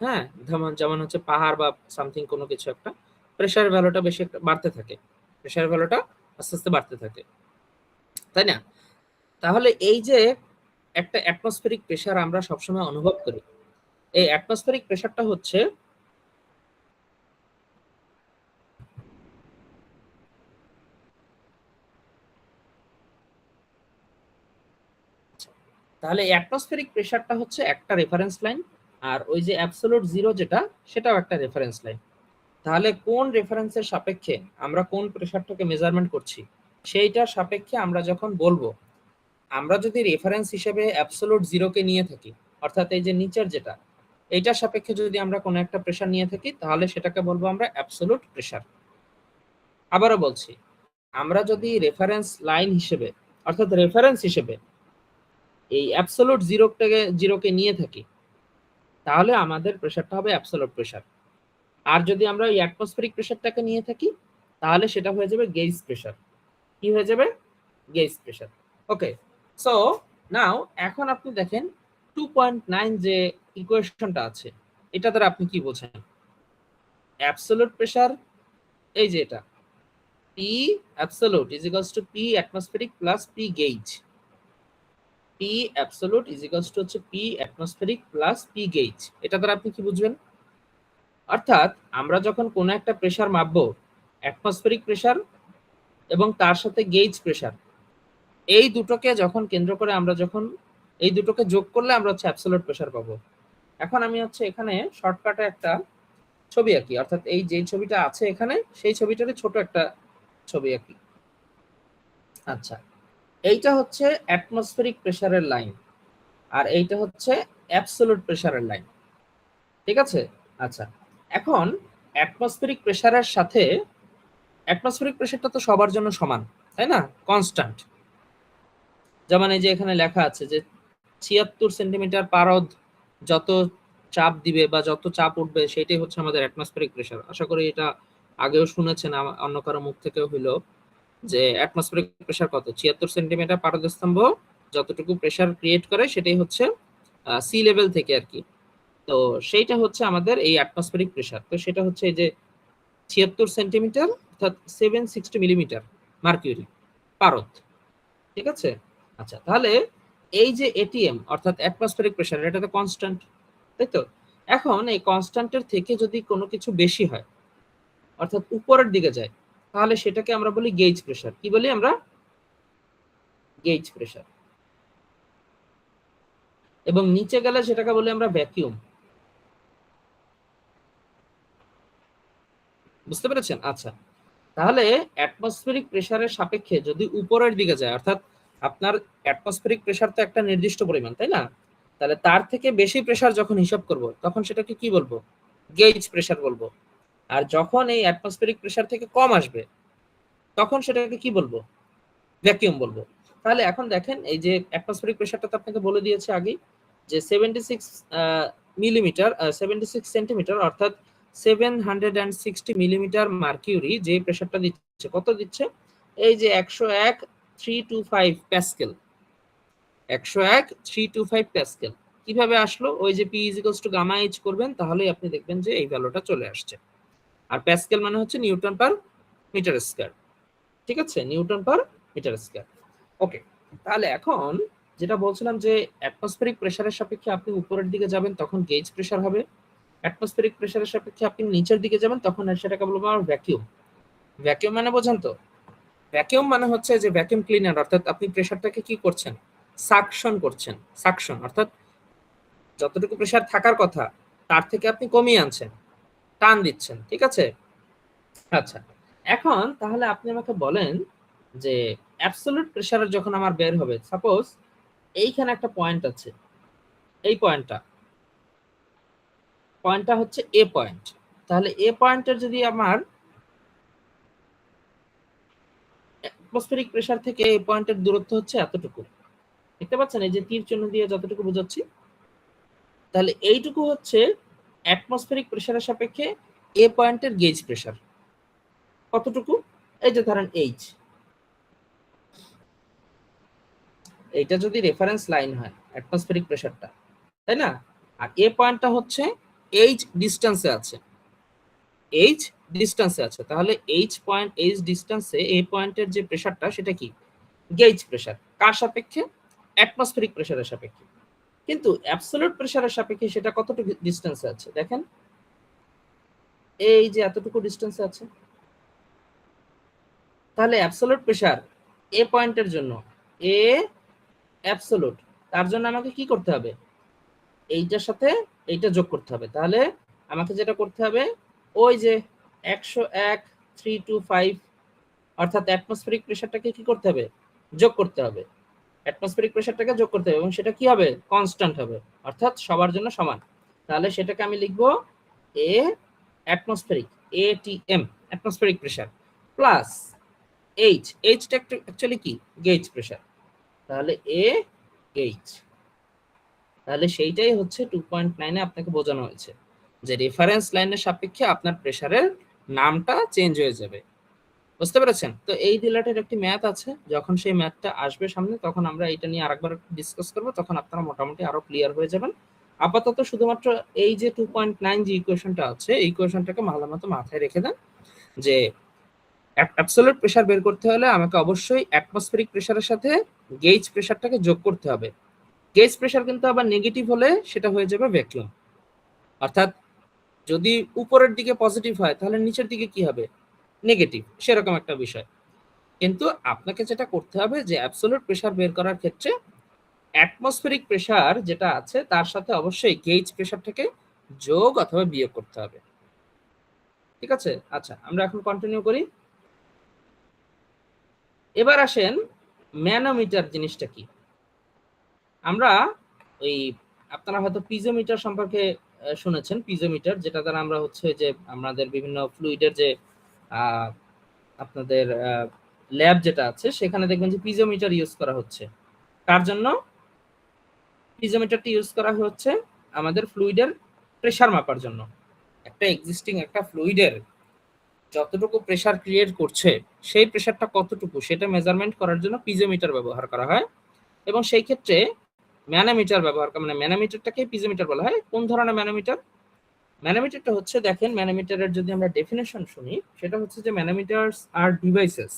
হ্যাঁ, যেমন যেমন হচ্ছে পাহাড় বা সামথিং কোনো কিছু একটা, প্রেসার ভ্যালুটা বেশি একটা বাড়তে থাকে, প্রেসার ভ্যালুটা আস্তে আস্তে বাড়তে থাকে, তাই না? তাহলে এই যে একটা অ্যাটমসফেরিক প্রেসার আমরা সবসময় অনুভব করি, এই অ্যাটমসফেরিক প্রেসারটা হচ্ছে তাহলে অ্যাটমসফেরিক প্রেসারটা হচ্ছে একটা রেফারেন্স লাইন, আর ওই যে অ্যাবসোলুট জিরো যেটা, সেটাও একটা রেফারেন্স লাইন। তাহলে কোন রেফারেন্সের সাপেক্ষে আমরা কোন প্রেসারটাকে মেজারমেন্ট করছি, সেইটার সাপেক্ষে আমরা যখন বলবো, আমরা যদি রেফারেন্স হিসেবে অ্যাবসোলুট জিরোকে নিয়ে থাকি, অর্থাৎ এই যে নিচের যেটা, এইটার সাপেক্ষে যদি আমরা কোনো একটা প্রেসার নিয়ে থাকি, তাহলে সেটাকে বলবো আমরা অ্যাবসোলুট প্রেসার। আবারও বলছি, আমরা যদি রেফারেন্স লাইন হিসেবে, অর্থাৎ রেফারেন্স হিসেবে এই অ্যাবসোলুট জিরোকে নিয়ে থাকি, তাহলে আমাদের প্রেসারটা হবে অ্যাবসোলুট প্রেসার। আর যদি আমরা এই অ্যাটমসফেরিক প্রেসারটাকে নিয়ে থাকি, তাহলে সেটা হয়ে যাবে গেজ প্রেসার। কি হয়ে যাবে? Gauge pressure. Okay, so now এখন আপনি দেখেন 2.9 যে ইকুয়েশনটা আছে, এটা দ্বারা আপনি কি বোঝেন? অ্যাবসোলুট প্রেসার, এই যে এটা P absolute is equals to P atmospheric plus P gauge. P absolute is equals to হচ্ছে P atmospheric plus P gauge. এটা দ্বারা আপনি কি বুঝবেন? অর্থাৎ আমরা যখন কোনো একটা প্রেসার মাপবো, অ্যাটমসফেরিক প্রেসার এবং তার সাথে গেজ প্রেসার, এই দুটোকে যখন কেন্দ্র করে আমরা যখন এই দুটোকে যোগ করলে আমরা হচ্ছে অ্যাবসোলুট প্রেসার পাবো। এখন আমি হচ্ছে এখানে শর্টকাটে একটা ছবি আঁকি, অর্থাৎ এই যে ছবিটা আছে এখানে, সেই ছবিটারই ছোট একটা ছবি আঁকি। আচ্ছা, এইটা হচ্ছে অ্যাটমসফেরিক প্রেসারের লাইন, আর এইটা হচ্ছে অ্যাবসোলুট প্রেসারের লাইন। ঠিক আছে? আচ্ছা, এখন অ্যাটমসফেরিক প্রেসারের সাথে, অ্যাটমসফেরিক প্রেসারটা তো সবার জন্য সমান, তাই না? কনস্ট্যান্ট। যেমন এই যে এখানে লেখা আছে যে ৭৬ সেন্টিমিটার পারদ যত চাপ দিবে বা যত চাপ উঠবে, সেটাই হচ্ছে আমাদের অ্যাটমসফেরিক প্রেসার। আশা করি এটা আগেও শুনেছেন অন্য কারো মুখ থেকেও হইলো, যে অ্যাটমসফেরিক প্রেসার কত, ৭৬ সেন্টিমিটার পারদস্তম্ভ যতটুকু প্রেসার ক্রিয়েট করে, সেটাই হচ্ছে সি লেভেল থেকে আর কি। তো সেইটা হচ্ছে আমাদের এই অ্যাটমসফেরিক প্রেসার। তো সেটা হচ্ছে এই যে ৭৬ সেন্টিমিটার অর্থাৎ 760 মিলিমিটার মার্কিউরি পারদ। ঠিক আছে? আচ্ছা, তাহলে এই যে এটিএম অর্থাৎ অ্যাটমসফেরিক প্রেসার, এটা তো কনস্ট্যান্ট, তাই তো? এখন এই কনস্ট্যান্টের থেকে যদি কোনো কিছু বেশি হয়, অর্থাৎ উপরের দিকে যায়, তাহলে সেটাকে আমরা বলি গেজ প্রেসার। কি বলি আমরা? Gauge pressure. এবং নিচে গেলে সেটাকে বলি আমরা ভ্যাকিউম। বুঝতে পেরেছেন? আচ্ছা, তাহলে অ্যাটমসফেরিক প্রেসারের সাপেক্ষে যদি উপরের দিকে যায়, অর্থাৎ আপনার অ্যাটমসফেরিক প্রেসার তো একটা নির্দিষ্ট পরিমাণ, তাই না? তাহলে তার থেকে বেশি প্রেসার যখন হিসাব করব, তখন সেটাকে কি বলবো? গেজ প্রেসার বলবো। আর যখন এই অ্যাটমসফেরিক প্রেসার থেকে কম আসবে, তখন সেটাকে কি বলবো? ভ্যাকিউম বলবো। তাহলে এখন দেখেন, এই যে অ্যাটমসফেরিক প্রেসারটা তো আপনাকে বলে দিয়েছে আগেই, যে 76 মিলিমিটার 76 সেন্টিমিটার অর্থাৎ 760 মিলিমিটার মার্কিউরি যে প্রেসারটা দিচ্ছে, কত দিচ্ছে? এই যে 101,325 প্যাসকেল। 101,325 প্যাসকেল। কিভাবে আসলো? ওই যে P is equals to gamma H করবেন, তাহলেই আপনি দেখবেন যে এই ভ্যালুটা চলে আসছে। আর প্যাসকেল মানে হচ্ছে নিউটন পার মিটার স্কয়ার। ঠিক আছে? Newton per metre square. Okay, তাহলে এখন যেটা বলছিলাম যে অ্যাটমসফেরিক প্রেসারের সাপেক্ষে আপনি উপরের দিকে যাবেন, তখন গেজ প্রেসার হবে। অ্যাটমসফেরিক প্রেসারের সাপেক্ষে আপনি নিচের দিকে যাবেন, তখন সেটাকে বলবো আমরা ভ্যাকিউম। ভ্যাকিউম মানে বোঝেন তো? ভ্যাকিউম মানে হচ্ছে যে ভ্যাকিউম ক্লিনার, অর্থাৎ আপনি প্রেসারটাকে কি করছেন? সাকশন করছেন। সাকশন অর্থাৎ যতটুকু প্রেসার থাকার কথা, তার থেকে আপনি কমিয়ে আনছেন, টান দিচ্ছেন। ঠিক আছে? আচ্ছা, এখন তাহলে আপনি আমাকে বলেন যে অ্যাবসলিউট প্রেসার যখন আমার বের হবে, সাপোজ এইখানে একটা পয়েন্ট আছে, এই পয়েন্টটা হচ্ছে এ পয়েন্ট। তাহলে এ পয়েন্টের যদি আমার অ্যাটমসফেরিক প্রেসার থেকে এই পয়েন্টের দূরত্ব হচ্ছে এতটুকু, দেখতে পাচ্ছেন এই যে তীর চিহ্ন দিয়ে যতটুকু বোঝাচ্ছি, তাহলে এইটুকু হচ্ছে অ্যাটমসফেরিক প্রেসারের সাপেক্ষে এ পয়েন্টের গেজ প্রেসার। কতটুকু? এই যে ধরেন এইচ, এইটা যদি রেফারেন্স লাইন হয় অ্যাটমসফেরিক প্রেসারটা, তাই না? আর এ পয়েন্টটা হচ্ছে এইচ ডিস্টেন্সে আছে, এইচ ডিস্টেন্সে আছে। তাহলে এইচ ডিস্টেন্সে এই পয়েন্টের যে প্রেসারটা, সেটা কি? Gauge pressure. কার সাপেক্ষে? অ্যাটমসফেরিক প্রেসারের সাপেক্ষে। কিন্তু অ্যাবসলিউট প্রেসারের সাপেক্ষে সেটা কতটুকু ডিস্টেন্সে আছে দেখেন, এই যে এতটুকু ডিস্টেন্সে আছে। তাহলে অ্যাবসলিউট প্রেসার এ পয়েন্টের জন্য, এ অ্যাবসলিউট তার জন্য আমাকে কি করতে হবে, এইটার সাথে এইটা যোগ করতে হবে। তাহলে আমাকে যেটা করতে হবে, ওই যে 101 325 অর্থাৎ অ্যাটমসফেরিক প্রেসারটাকে কি করতে হবে, যোগ করতে হবে। অ্যাটমসফেরিক প্রেসারটাকে যোগ করতে হবে এবং সেটা কি হবে, কনস্ট্যান্ট হবে, অর্থাৎ সবার জন্য সমান। তাহলে সেটাকে আমি লিখব এ atmospheric, ATM atmospheric pressure, plus এইচটা অ্যাকচুয়ালি কি, গেজ প্রেসার। তাহলে এ গেজ, তাহলে সেইটাই হচ্ছে 2.9 আপনাকে বোঝানো হয়েছে যে রেফারেন্স লাইনের সাপেক্ষে আপনার প্রেসারের নামটা চেঞ্জ হয়ে যাবে। বুঝতে পেরেছেন? তো এই রিলেটেড একটি ম্যাথ আছে, যখন সেই ম্যাথটা আসবে সামনে তখন আমরা এটা নিয়ে আরেকবার ডিসকাস করব, তখন আপনারা মোটামুটি আরো ক্লিয়ার হয়ে যাবেন। আপাতত শুধুমাত্র এই যে 2.9 যে ইকুয়েশনটা আছে, এই ইকুয়েশনটাকে ভালো মতো মাথায় রেখে দেন যে অ্যাবসলিউট প্রেসার বের করতে হলে আমাকে অবশ্যই অ্যাটমসফেরিক প্রেসারের সাথে গেজ প্রেসারটাকে যোগ করতে হবে। গেজ প্রেসার কিন্তু আবার নেগেটিভ হলে সেটা হয়ে যাবে ভ্যাকুয়াম, অর্থাৎ যদি উপরের দিকে পজিটিভ হয় তাহলে নিচের দিকে কি হবে, নেগেটিভ, সেরকম একটা বিষয়। কিন্তু আপনাকে যেটা করতে হবে যে অ্যাবসলিউট প্রেসার বের করার ক্ষেত্রে অ্যাটমসফেরিক প্রেসার যেটা আছে তার সাথে অবশ্যই গেজ প্রেসারটাকে যোগ অথবা বিয়োগ করতে হবে। ঠিক আছে, আচ্ছা আমরা এখন কন্টিনিউ করি। এবার আসেন ম্যানোমিটার জিনিসটা কি। আমরা ওই আপনারা হয়তো পিজোমিটার সম্পর্কে শুনেছেন, পিজোমিটার যেটা দ্বারা আমরা হচ্ছে যে আমাদের বিভিন্ন ফ্লুইডের যে আপনাদের ল্যাব যেটা আছে সেখানে দেখবেন যে পিজোমিটার ইউজ করা হচ্ছে। তার জন্য পিজোমিটারটি ইউজ করা হচ্ছে আমাদের ফ্লুইডের প্রেসার মাপার জন্য। একটা এক্সিস্টিং একটা ফ্লুইডের যতটুকু প্রেসার ক্রিয়েট করছে সেই প্রেসারটা কতটুকু সেটা মেজারমেন্ট করার জন্য পিজোমিটার ব্যবহার করা হয়। এবং সেই ক্ষেত্রে ম্যানোমিটার ব্যবহার করা, মানে ম্যানোমিটারটাকে পিজোমিটার বলা হয়। কোন ধরনের ম্যানোমিটার? ম্যানোমিটারটা হচ্ছে, দেখেন ম্যানোমিটারের যদি আমরা ডেফিনেশন শুনি, সেটা হচ্ছে যে manometers are devices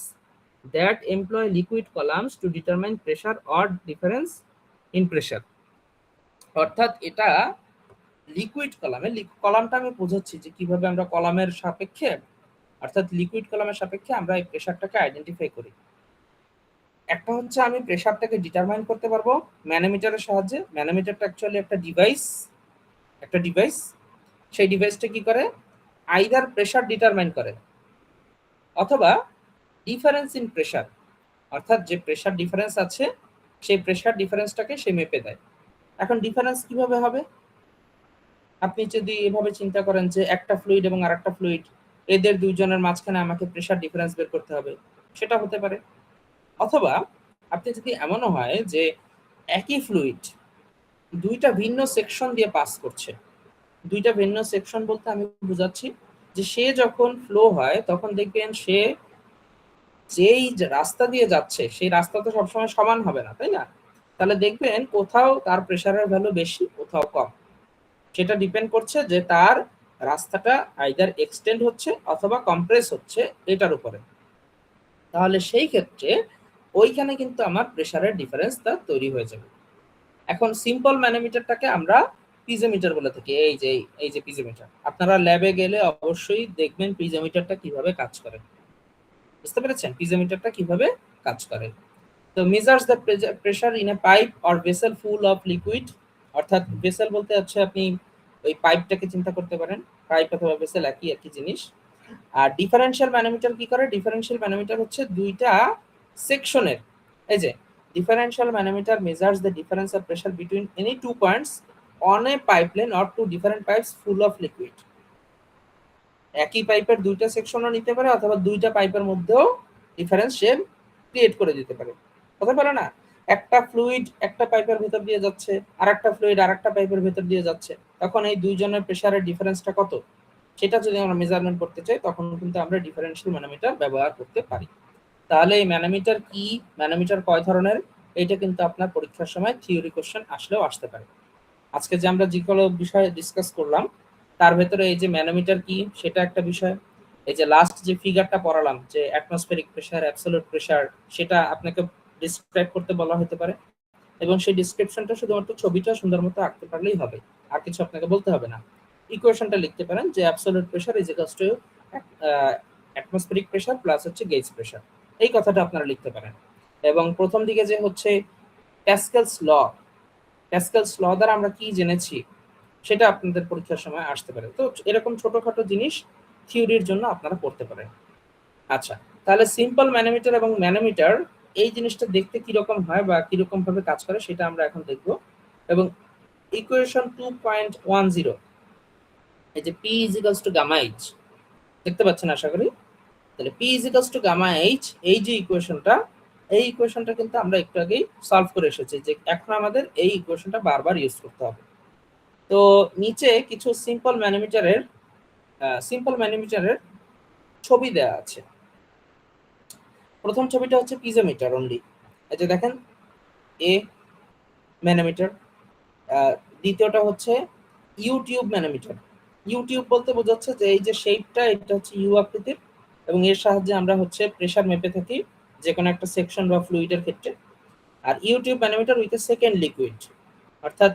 that employ liquid columns to determine pressure or difference in pressure. অর্থাৎ এটা লিকুইড কলামে, কলামটা আমি বোঝাচ্ছি যে কিভাবে আমরা কলামের সাপেক্ষে, অর্থাৎ লিকুইড কলামের সাপেক্ষে আমরা এই প্রেসারটাকে আইডেন্টিফাই করি। একটা হচ্ছে আমি প্রেসারটাকে ডিটারমাইন করতে পারবো ম্যানোমিটারের সাহায্যে। ম্যানোমিটারটা অ্যাকচুয়ালি একটা ডিভাইস, সেই ডিভাইসটা কি করে, আইদার প্রেসার ডিটারমাইন করে অথবা ডিফারেন্স ইন প্রেসার, অর্থাৎ যে প্রেসার ডিফারেন্স আছে সেই প্রেসার ডিফারেন্সটাকে সে মেপে দেয়। এখন ডিফারেন্স কিভাবে হবে? আপনি যদি এভাবে চিন্তা করেন যে একটা ফ্লুইড এবং আরেকটা ফ্লুইড, এদের দুইজনের মাঝখানে আমাকে প্রেসার ডিফারেন্স বের করতে হবে, সেটা হতে পারে। অথবা আপনি যদি এমনও হয় যে একই ফ্লুইড দুইটা ভিন্ন সেকশন দিয়ে পাস করছে। দুইটা ভিন্ন সেকশন বলতে আমি বুঝাচ্ছি যে সে যখন ফ্লো হয় তখন দেখবেন সে যেই রাস্তা দিয়ে যাচ্ছে সেই রাস্তা তো সবসময় সমান হবে না, তাই না? তাহলে দেখবেন কোথাও তার প্রেসারের ভ্যালু বেশি, কোথাও কম। সেটা ডিপেন্ড করছে যে তার রাস্তাটা আইদার এক্সটেন্ড হচ্ছে অথবা কম্প্রেস হচ্ছে এটার উপরে। তাহলে সেই ক্ষেত্রে ওইখানে কিন্তু আমার প্রেসারের ডিফারেন্সটা তৈরি হয়ে যাবে। এখন সিম্পল ম্যানোমিটারটাকে আমরা পিজোমিটার বলে থাকি। এই যে পিজোমিটার, আপনারা ল্যাবে গেলে অবশ্যই দেখবেন পিজোমিটারটা কিভাবে কাজ করে। বুঝতে পেরেছেন পিজোমিটারটা কিভাবে কাজ করে? তো measures the pressure in a pipe or vessel full of liquid, অর্থাৎ ভেসেল বলতে হচ্ছে আপনি ওই পাইপটাকে চিন্তা করতে পারেন, পাইপ অথবা ভেসেল একই জিনিস। আর ডিফারেনশিয়াল ম্যানোমিটার কি করে? ডিফারেনশিয়াল ম্যানোমিটার হচ্ছে দুইটা সেকশনের, এই যে differential manometer measures the difference of pressure between any two points on a pipeline or two different pipes full of liquid. একই পাইপের দুইটা সেকশনও নিতে পারে অথবা দুইটা পাইপের মধ্যেও ডিফারেন্স সে ক্রিয়েট করে দিতে পারে। হতে পারে না, একটা ফ্লুইড একটা পাইপের ভেতর দিয়ে যাচ্ছে, আর একটা ফ্লুইড আর একটা পাইপের ভেতর দিয়ে যাচ্ছে, তখন এই দুইজনের প্রেসারের ডিফারেন্সটা কত সেটা যদি আমরা মেজারমেন্ট করতে চাই তখন কিন্তু আমরা ডিফারেনশিয়াল ম্যানোমিটার ব্যবহার করতে পারি। তাহলে এই ম্যানোমিটার কি, ম্যানোমিটার কয় ধরনের, এইটা কিন্তু আপনার পরীক্ষার সময় থিওরি কোশ্চেন আসলেও আসতে পারে। আজকে যে আমরা যেগুলো বিষয় ডিসকাস করলাম তার ভেতরে এই যে ম্যানোমিটার কি সেটা একটা বিষয়, এই যে লাস্ট যে ফিগারটা পড়ালাম যে অ্যাটমসফেরিক প্রেসার, অ্যাবসলিউট প্রেসার, সেটা আপনাকে ডিসক্রাইব করতে বলা হতে পারে এবং সেই ডিসক্রিপশনটা শুধুমাত্র ছবিটা সুন্দর মতো আঁকতে পারলেই হবে, আর কিছু আপনাকে বলতে হবে না। ইকুয়েশনটা লিখতে পারেন যে absolute pressure is equals two atmospheric pressure plus হচ্ছে গেজ প্রেসার, এই কথাটা আপনারা লিখতে পারেন। এবং প্রথম দিকে যে হচ্ছে প্যাসকেলস ল, প্যাসকেলস ল দ্বারা আমরা কি জেনেছি সেটা আপনাদের পরীক্ষার সময় আসতে পারে। তো এরকম ছোটখাটো জিনিস থিওরির জন্য আপনারা পড়তে পারেন। আচ্ছা, তাহলে সিম্পল ম্যানোমিটার এবং ম্যানোমিটার এই জিনিসটা দেখতে কিরকম হয় বা কিরকম ভাবে কাজ করে সেটা আমরা এখন দেখব। এবং ইকুয়েশন 2.10, এই যে P is equals to gamma H, দেখতে পাচ্ছেন আশা করি। তাহলে P is equals to gamma H, এই যে ইকুয়েশনটা, এই ইকুয়েশনটা কিন্তু আমরা একটু আগেই সলভ করে এসেছি, যে এখন আমাদের এই ইকুয়েশনটা বারবার ইউজ করতে হবে। তো নিচে কিছু সিম্পল ম্যানোমিটারের ছবি দেওয়া আছে। প্রথম ছবিটা হচ্ছে পিজোমিটার অনলি, এই যে দেখেন এ ম্যানোমিটার। দ্বিতীয়টা হচ্ছে ইউটিউব ম্যানোমিটার। ইউটিউব বলতে বোঝাচ্ছে যে এই যে শেপটা, এটা হচ্ছে ইউ আকৃতির, এবং এর সাহায্যে আমরা হচ্ছে প্রেসার মেপে থাকি যে কোনো একটা সেকশন বা ফ্লুইডের ক্ষেত্রে। আর U tube manometer with a second liquid, অর্থাৎ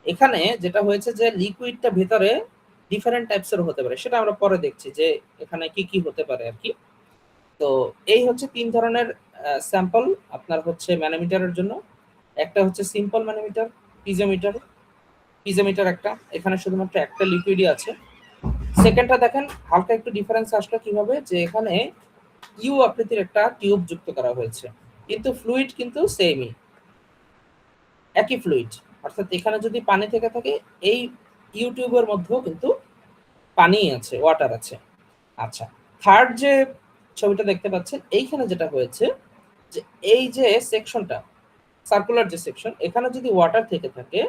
এখানে যেটা হয়েছে যে লিকুইডটা ভেতরে ডিফারেন্ট টাইপসের হতে পারে, সেটা আমরা পরে দেখছি যে এখানে কি কি হতে পারে আর কি। তো এই হচ্ছে তিন ধরনের স্যাম্পল আপনার হচ্ছে ম্যানোমিটারের জন্য। একটা হচ্ছে সিম্পল ম্যানোমিটার, পিজোমিটার। পিজোমিটার একটা, এখানে শুধুমাত্র একটা লিকুইডই আছে। সেকেন্ডটা দেখেন হালকা একটু ডিফারেন্স আসলো কিভাবে, যে এখানে ইউ আকৃতির একটা টিউব যুক্ত করা হয়েছে, কিন্তু ফ্লুইড কিন্তু সেমই, একই ফ্লুইড। অর্থাৎ এখানে যদি পানি থেকে থাকে, এই ইউটিউবের মধ্যেও কিন্তু পানি আছে, ওয়াটার আছে। আচ্ছা, থার্ড যে ছবিটা দেখতে পাচ্ছেন, এইখানে যেটা হয়েছে যে এই যে সেকশনটা, সার্কুলার যে সেকশন, এখানে যদি ওয়াটার থেকে থাকে,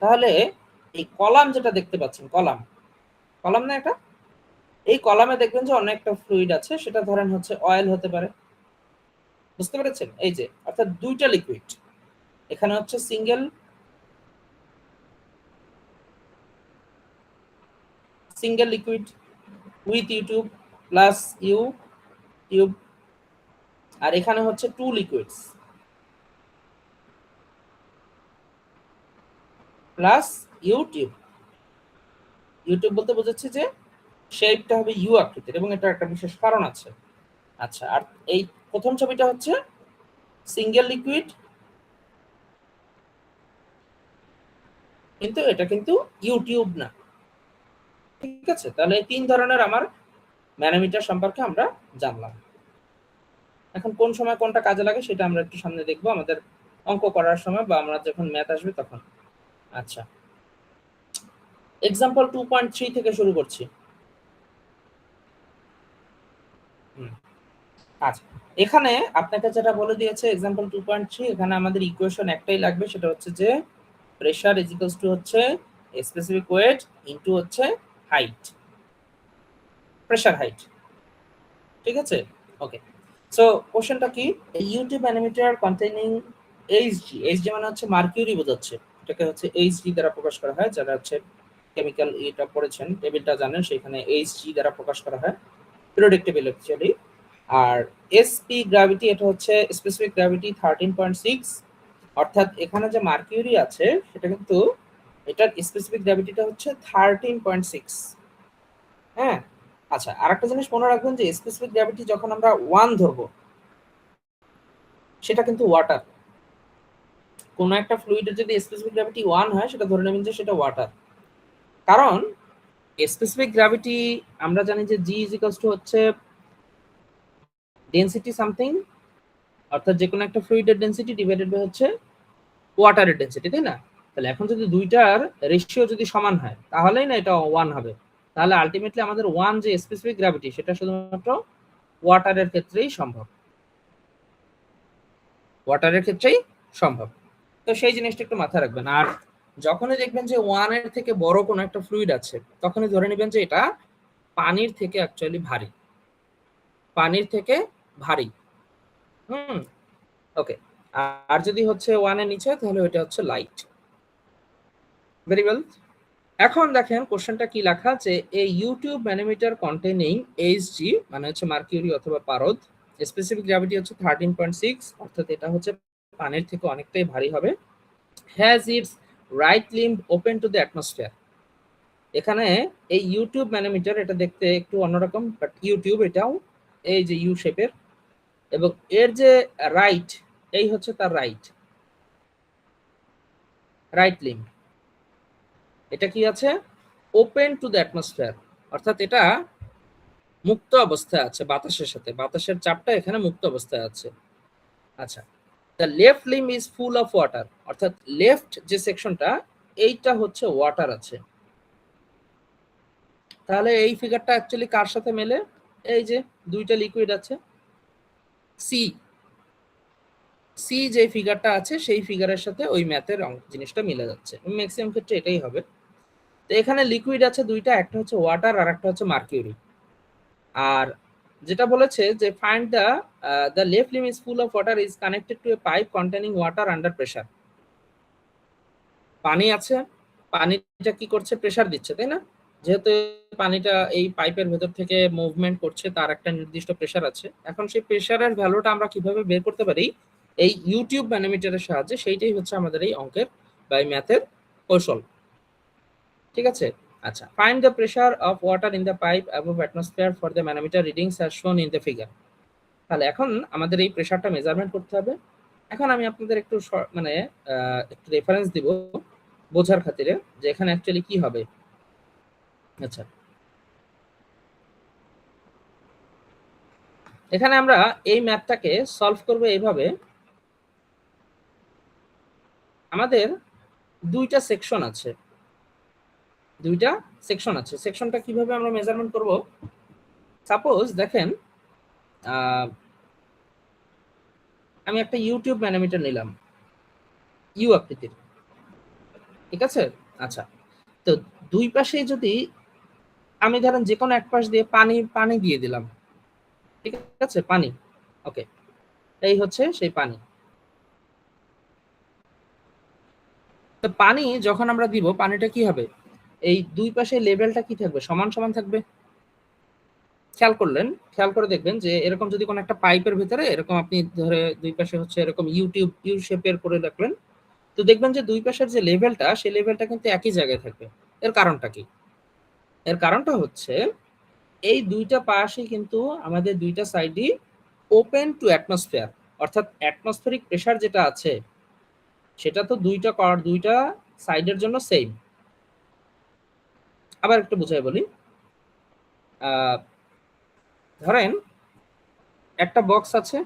তাহলে এই কলাম যেটা দেখতে পাচ্ছেন, কলাম কলাম না এটা, এই কলামে দেখবেন যে অনেকটা ফ্লুইড আছে, সেটা ধরেন হচ্ছে অয়েল হতে পারে। বুঝতে পেরেছেন? এই যে অর্থাৎ দুইটা লিকুইড, এখানে হচ্ছে single liquid with U tube plus U tube, আর এখানে হচ্ছে two liquids plus U tube. U tube বলতে বোঝাচ্ছে যে শেপটা হবে ইউ আকৃতির, এবং এটা একটা বিশেষ কারণ আছে। আচ্ছা, আর এই প্রথম ছবিটা হচ্ছে সিঙ্গেল লিকুইড, কিন্তু এটা কিন্তু ইউটিউব না। ঠিক আছে, তাহলে এই তিন ধরনের আমার ম্যানোমিটার সম্পর্কে আমরা জানলাম। এখন কোন সময় কোনটা কাজে লাগে সেটা আমরা একটু সামনে দেখবো আমাদের অঙ্ক করার সময়, বা আমরা যখন ম্যাথ আসবে তখন। আচ্ছা, এক্সাম্পল 2.3 থেকে শুরু করছি। আচ্ছা, এখানে আপনাকে যেটা বলে দিয়েছে এক্সাম্পল 2.3, এখানে আমাদের ইকুয়েশন একটাই লাগবে, সেটা হচ্ছে যে প্রেসার ইজ ইকুয়ালস টু হচ্ছে স্পেসিফিক ওয়েট ইনটু হচ্ছে হাইট, প্রেসার হাইট। ঠিক আছে, ওকে। সো কোশ্চেনটা কি, YouTube manometer containing Hg, Hg মানে হচ্ছে মার্কিউরি বোঝাচ্ছে, এটাকে হচ্ছে এইচজি দ্বারা প্রকাশ করা হয়। যারা হচ্ছে কেমিক্যাল এটা পড়েছেন, টেবিলটা জানেন, সেখানে এইচজি দ্বারা প্রকাশ করা হয়, পিরিয়ডিক টেবিল অ্যাকচুয়ালি। আর এসপি গ্র্যাভিটি, এটা হচ্ছে স্পেসিফিক গ্র্যাভিটি 13.6, অর্থাৎ এখানে যে মার্কিউরি আছে সেটা কিন্তু এটার স্পেসিফিক গ্র্যাভিটিটা হচ্ছে 13.6। হ্যাঁ, আচ্ছা, আরেকটা জিনিস মনে রাখবেন যে স্পেসিফিক গ্র্যাভিটি যখন আমরা 1 ধরবো, সেটা কিন্তু ওয়াটার। কোনো একটা ফ্লুইডের যদি স্পেসিফিক গ্র্যাভিটি 1 হয়, সেটা ধরে নেবেন যে সেটা ওয়াটার। কারণ স্পেসিফিক গ্র্যাভিটি আমরা জানি যে জি ইজ ইকুয়ালস টু হচ্ছে ডেনসিটি সামথিং, অর্থাৎ যে কোনো একটা ফ্লুইডের ডেনসিটি ডিভাইডেড বাই হচ্ছে ওয়াটারের ডেনসিটি, তাই না? তাহলে এখন যদি দুইটার রেশিও যদি সমান হয়, তাহলেই না এটা 1 হবে। তাহলে আলটিমেটলি আমাদের 1 যে স্পেসিফিক গ্র্যাভিটি, সেটা শুধুমাত্র ওয়াটারের ক্ষেত্রেই সম্ভব, ওয়াটারের ক্ষেত্রেই সম্ভব। তো সেই জিনিসটা একটু মাথায় রাখবেন। আর যখনই দেখবেন যে 1 এর থেকে বড় কোনো একটা ফ্লুইড আছে, তখনই ধরে নেবেন যে এটা পানির থেকে অ্যাকচুয়ালি ভারী, পানির থেকে ভারী। হুম, ওকে। আর যদি হচ্ছে 1 এর নিচে, তাহলে ওইটা হচ্ছে লাইট। Very well. এখন দেখেন কোশ্চেনটা কি লেখা, যে এই ইউটিউব ম্যানোমিটার কন্টেইনিং এইচজি মানে হচ্ছে মার্কিউরি অথবা পারদ, স্পেসিফিক গ্র্যাভিটি হচ্ছে 13.6, অর্থাৎ এটা হচ্ছে পানির থেকে অনেকটাই ভারী হবে, has its right limb open to the atmosphere. এখানে এই ইউটিউব ম্যানোমিটার, এটা দেখতে একটু অন্যরকম, বাট ইউটিউব এটাও এই যে ইউ শেপের, এবং এর যে রাইট, এই হচ্ছে তার রাইট। রাইট লিম্ব, এটা কি আছে? ওপেন টু দ্য অ্যাটমসফিয়ার, অর্থাৎ এটা মুক্ত অবস্থায় আছে বাতাসের সাথে, বাতাসের চাপটা এখানে মুক্ত অবস্থায় আছে। আচ্ছা, the left limb is full of water, অর্থাৎ লেফট যে সেকশনটা এইটা হচ্ছে ওয়াটার আছে। তাহলে এই ফিগারটা অ্যাকচুয়ালি কার সাথে মেলে? এই যে দুইটা লিকুইড আছে, সি সি যে ফিগারটা আছে সেই ফিগারের সাথে ওই ম্যাথের জিনিসটা মিলে যাচ্ছে, ম্যাক্সিমাম ক্ষেত্রে এটাই হবে। তো এখানে লিকুইড আছে দুইটা, একটা হচ্ছে ওয়াটার আর একটা হচ্ছে মার্কিউরি। আর যেটা বলেছে যে find the left limb is full of water is connected to A pipe containing water under pressure. পানি আছে, পানিটা কি করছে? প্রেসার দিচ্ছে, তাই না? যেহেতু পানিটা এই পাইপের ভেতর থেকে মুভমেন্ট করছে, তার একটা নির্দিষ্ট প্রেসার আছে। এখন সেই প্রেসারের ভ্যালুটা আমরা কিভাবে বের করতে পারি? এই ইউটিউব ম্যানোমিটারের সাহায্যে। সেইটাই হচ্ছে আমাদের এই অঙ্কের বা এই ম্যাথের কৌশল। ঠিক আছে? আচ্ছা, find the pressure of water in the pipe above atmosphere for the manometer readings as শোন ইন দ্য ফিগার। তাহলে এখন আমাদের এই প্রেসারটা মেজারমেন্ট করতে হবে। এখন আমি আপনাদের একটু মানে একটু রেফারেন্স দিব বোঝার খাতিরে যে এখানে অ্যাকচুয়ালি কি হবে। আচ্ছা, এখানে আমরা এই ম্যাথটাকে সলভ করব এইভাবে। আমাদের দুইটা সেকশন আছে, দুইটা সেকশন আছে। সেকশনটা কিভাবে আমরা মেজারমেন্ট করব? সাপোজ দেখেন আমি একটা ইউটিউব ম্যানোমিটার নিলাম, ইউ আকৃতির, ঠিক আছে? আচ্ছা, তো দুই পাশে যদি আমি ধরেন যে কোনো এক পাশ দিয়ে পানি পানি দিয়ে দিলাম, ঠিক আছে? পানি, ওকে, এই হচ্ছে সেই পানি। তো পানি যখন আমরা দিব, পানিটা কি হবে? এই দুই পাশে লেভেলটা কি থাকবে? সমান সমান থাকবে। খেয়াল করে দেখবেন যে এরকম যদি কোনো একটা পাইপের ভিতরে এরকম আপনি ধরে দুই পাশে হচ্ছে এরকম ইউ শেপের করে রাখলেন, তো দেখবেন যে দুই পাশের যে লেভেলটা সেই লেভেলটা কিন্তু একই জায়গায় থাকবে। এর কারণটা কি? এর কারণটা হচ্ছে এই দুইটা পাশই কিন্তু আমাদের দুইটা সাইডই ওপেন টু অ্যাটমসফিয়ার, অর্থাৎ অ্যাটমসফেরিক প্রেসার যেটা আছে সেটা তো দুইটা সাইডের জন্য সেম। আবার একটু বুঝাই বলি, ধরেন একটা বক্স আছে,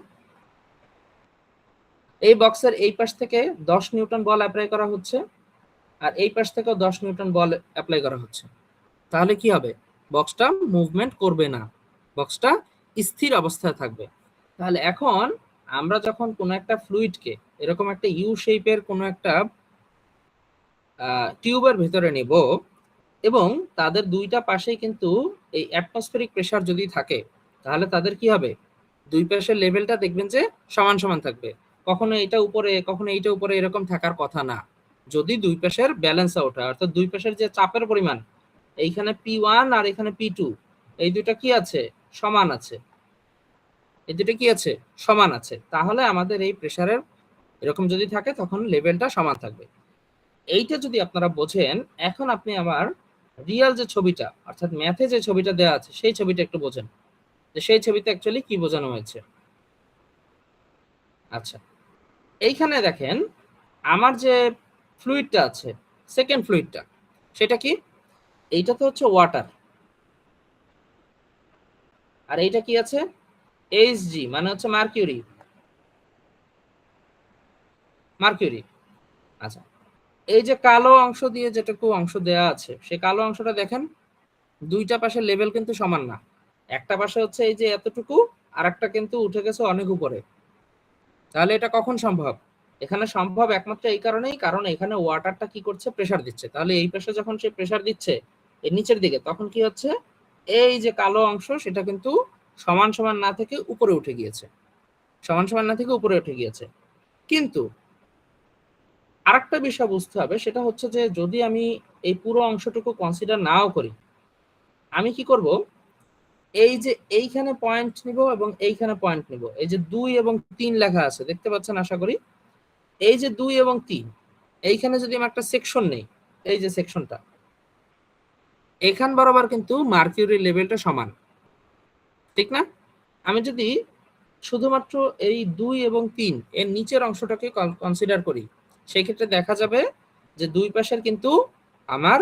এই বক্সের এই পাশ থেকে 10 নিউটন বল অ্যাপ্লাই করা হচ্ছে আর এই পাশ থেকেও 10 নিউটন বল অ্যাপ্লাই করা হচ্ছে। তাহলে কি হবে? বক্সটা মুভমেন্ট করবে না, বক্সটা স্থির অবস্থায় থাকবে। তাহলে এখন আমরা যখন কোনো একটা ফ্লুইডকে এরকম একটা ইউ শেপের কোনো একটা টিউবের ভিতরে নেব এবং তাদের দুইটা পাশেই কিন্তু এই অ্যাটমসফেরিক প্রেসার যদি থাকে, তাহলে তাদের কি হবে? দুই পাশের লেভেলটা দেখবেন যে সমান সমান থাকবে। কখনো এটা উপরে কখনো এইটা উপরে এরকম থাকার কথা না, যদি দুই পাশের ব্যালেন্স আউট হয়, অর্থাৎ দুই পাশের যে চাপের পরিমাণ, এইখানে P1 আর এখানে P2, এই দুইটা কি আছে? সমান আছে। এই দুটো কি আছে? সমান আছে। তাহলে আমাদের এই প্রেসারের এরকম যদি থাকে তখন লেভেলটা সমান থাকবে। এইটা যদি আপনারা বোঝেন, এখন আপনি আবার রিয়াল যে ছবিটা অর্থাৎ ম্যাথে যে ছবিটা দেওয়া আছে সেই ছবিটা একটু বোঝেন যে সেই ছবিতে অ্যাকচুয়ালি কি বোঝানো হয়েছে। আচ্ছা, এইখানে দেখেন আমার যে ফ্লুইডটা আছে, সেকেন্ড ফ্লুইডটা, সেটা কি? এইটা তো হচ্ছে ওয়াটার, আর এইটা কি আছে? এইচজি মানে হচ্ছে মার্কিউরি। মার্কিউরি, আচ্ছা, এই যে কালো অংশ দিয়ে যেটুকু অংশ দেয়া আছে সেই কালো অংশটা দেখেন দুইটা পাশের লেভেল কিন্তু সমান না। একটা পাশে হচ্ছে এই যে এতটুকু, আর একটা কিন্তু উঠে গেছে অনেক উপরে। তাহলে এটা কখন সম্ভব? এখানে সম্ভব একমাত্র এই কারণেই, কারণ এখানে ওয়াটারটা কি করছে? প্রেসার দিচ্ছে। তাহলে এই পাশে যখন সে প্রেসার দিচ্ছে এর নিচের দিকে, তখন কি হচ্ছে? এই যে কালো অংশ সেটা কিন্তু সমান সমান না থেকে উপরে উঠে গিয়েছে, সমান সমান না থেকে উপরে উঠে গিয়েছে। কিন্তু আরেকটা বিষয় বুঝতে হবে, সেটা হচ্ছে যে যদি আমি এই পুরো অংশটুকু কনসিডার নাও করি, আমি কি করব? এই যে এইখানে পয়েন্ট নিব এবং এইখানে পয়েন্ট নিব। এই যে 2 এবং 3 লেখা আছে, দেখতে পাচ্ছেন আশা করি। এই যে 2 এবং 3, এইখানে যদি আমি একটা সেকশন নেই, এই যে সেকশনটা, এখান বরাবর কিন্তু মার্কিউরি লেভেলটা সমান, ঠিক না? আমি যদি শুধুমাত্র এই 2 এবং 3 এর নিচের অংশটাকে কনসিডার করি, সেই ক্ষেত্রে দেখা যাবে যে দুই পাশের কিন্তু আমার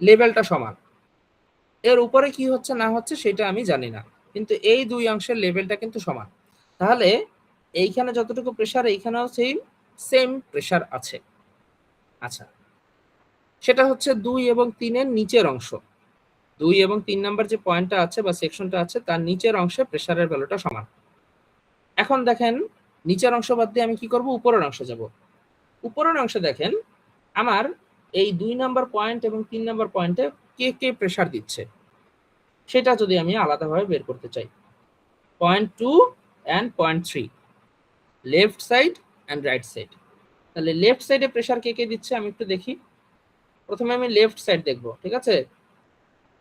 লেভেলটা সমান। এর উপরে কি হচ্ছে না হচ্ছে সেটা আমি জানি না, কিন্তু এই দুই অংশের লেভেলটা কিন্তু সমান। তাহলে এইখানে যতটুকু প্রেসার এইখানেও সেম প্রেসার আছে। আচ্ছা, সেটা হচ্ছে 2 এবং 3 এর নিচের অংশ। 2 এবং 3 নাম্বার যে পয়েন্টটা আছে বা সেকশনটা আছে তার নিচের অংশে প্রেসারের ভ্যালুটা সমান। এখন দেখেন নিচের অংশ বাদ দিয়ে আমি কি করব, উপরের অংশে যাব। উপরের অংশে দেখেন আমার এই 2 নাম্বার পয়েন্ট এবং 3 নাম্বার পয়েন্টে কে কে প্রেসার দিচ্ছে সেটা যদি আমি আলাদাভাবে বের করতে চাই। Point 2 and point 3, left side and right side. তাহলে লেফট সাইডে প্রেসার কে কে দিচ্ছে আমি একটু দেখি। প্রথমে আমি লেফট সাইড দেখব, ঠিক আছে।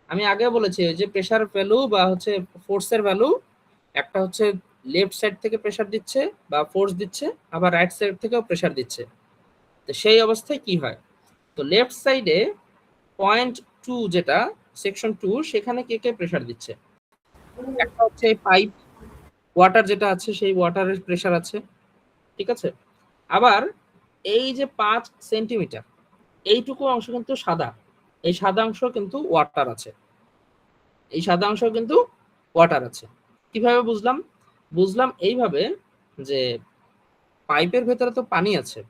আমি আগে বলেছি যে প্রেসার ভ্যালু বা হচ্ছে ফোর্সের ভ্যালু, একটা হচ্ছে লেফট সাইড থেকে প্রেসার দিচ্ছে বা ফোর্স দিচ্ছে, আবার রাইট সাইড থেকেও প্রেসার দিচ্ছে। তো সেই অবস্থায় কি হয়, তো লেফট সাইডে পয়েন্ট 2 যেটা সেকশন 2 সেখানে কে কে প্রেসার দিচ্ছে, একটা হচ্ছে এই পাইপ ওয়াটার যেটা আছে সেই ওয়াটারের প্রেসার আছে, ঠিক আছে। আবার এই যে 5 সেন্টিমিটার এইটুকু অংশ কিন্তু সাদা, এই সাদা অংশ কিন্তু ওয়াটার আছে, এই সাদা অংশ কিন্তু ওয়াটার আছে। কিভাবে বুঝলাম, বুঝলাম এইভাবে যে পাইপের ভেতরে তো পানি আছে,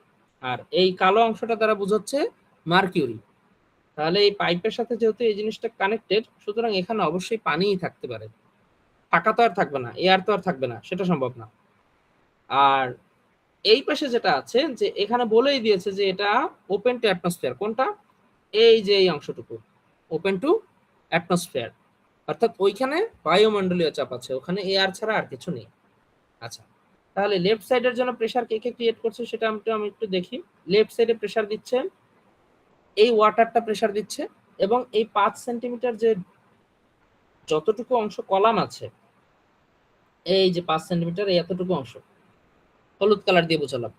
আর এই কালো অংশটা দ্বারা বোঝাচ্ছে মার্কিউরি। তাহলে এই পাইপের সাথে যেহেতু এই জিনিসটা কানেক্টেড, সুতরাং এখানে অবশ্যই পানিই থাকতে পারে, ফাঁকা তো আর থাকবে না, এয়ার তো আর থাকবে না, সেটা সম্ভব না। আর এই পাশে যেটা আছে যে এখানে বলেই দিয়েছে যে এটা ওপেন টু অ্যাটমসফিয়ার, কোনটা, এই যে এই অংশটুকু ওপেন টু অ্যাটমসফিয়ার, অর্থাৎ ওইখানে বায়ুমণ্ডলীয় চাপ আছে, ওখানে এয়ার ছাড়া আর কিছু নেই। আচ্ছা, তাহলে লেফট সাইডের জন্য প্রেসার কে কে ক্রিয়েট করছে সেটা আমি একটু দেখি। লেফট সাইডে প্রেসার দিচ্ছে এই ওয়াটারটা প্রেসার দিচ্ছে, এবং এই 5 সেন্টিমিটার যে যতটুকু অংশ কলাম আছে, এই যে 5 সেন্টিমিটার এই এতটুকু অংশ হলুদ কালার দিয়ে বোঝালাম,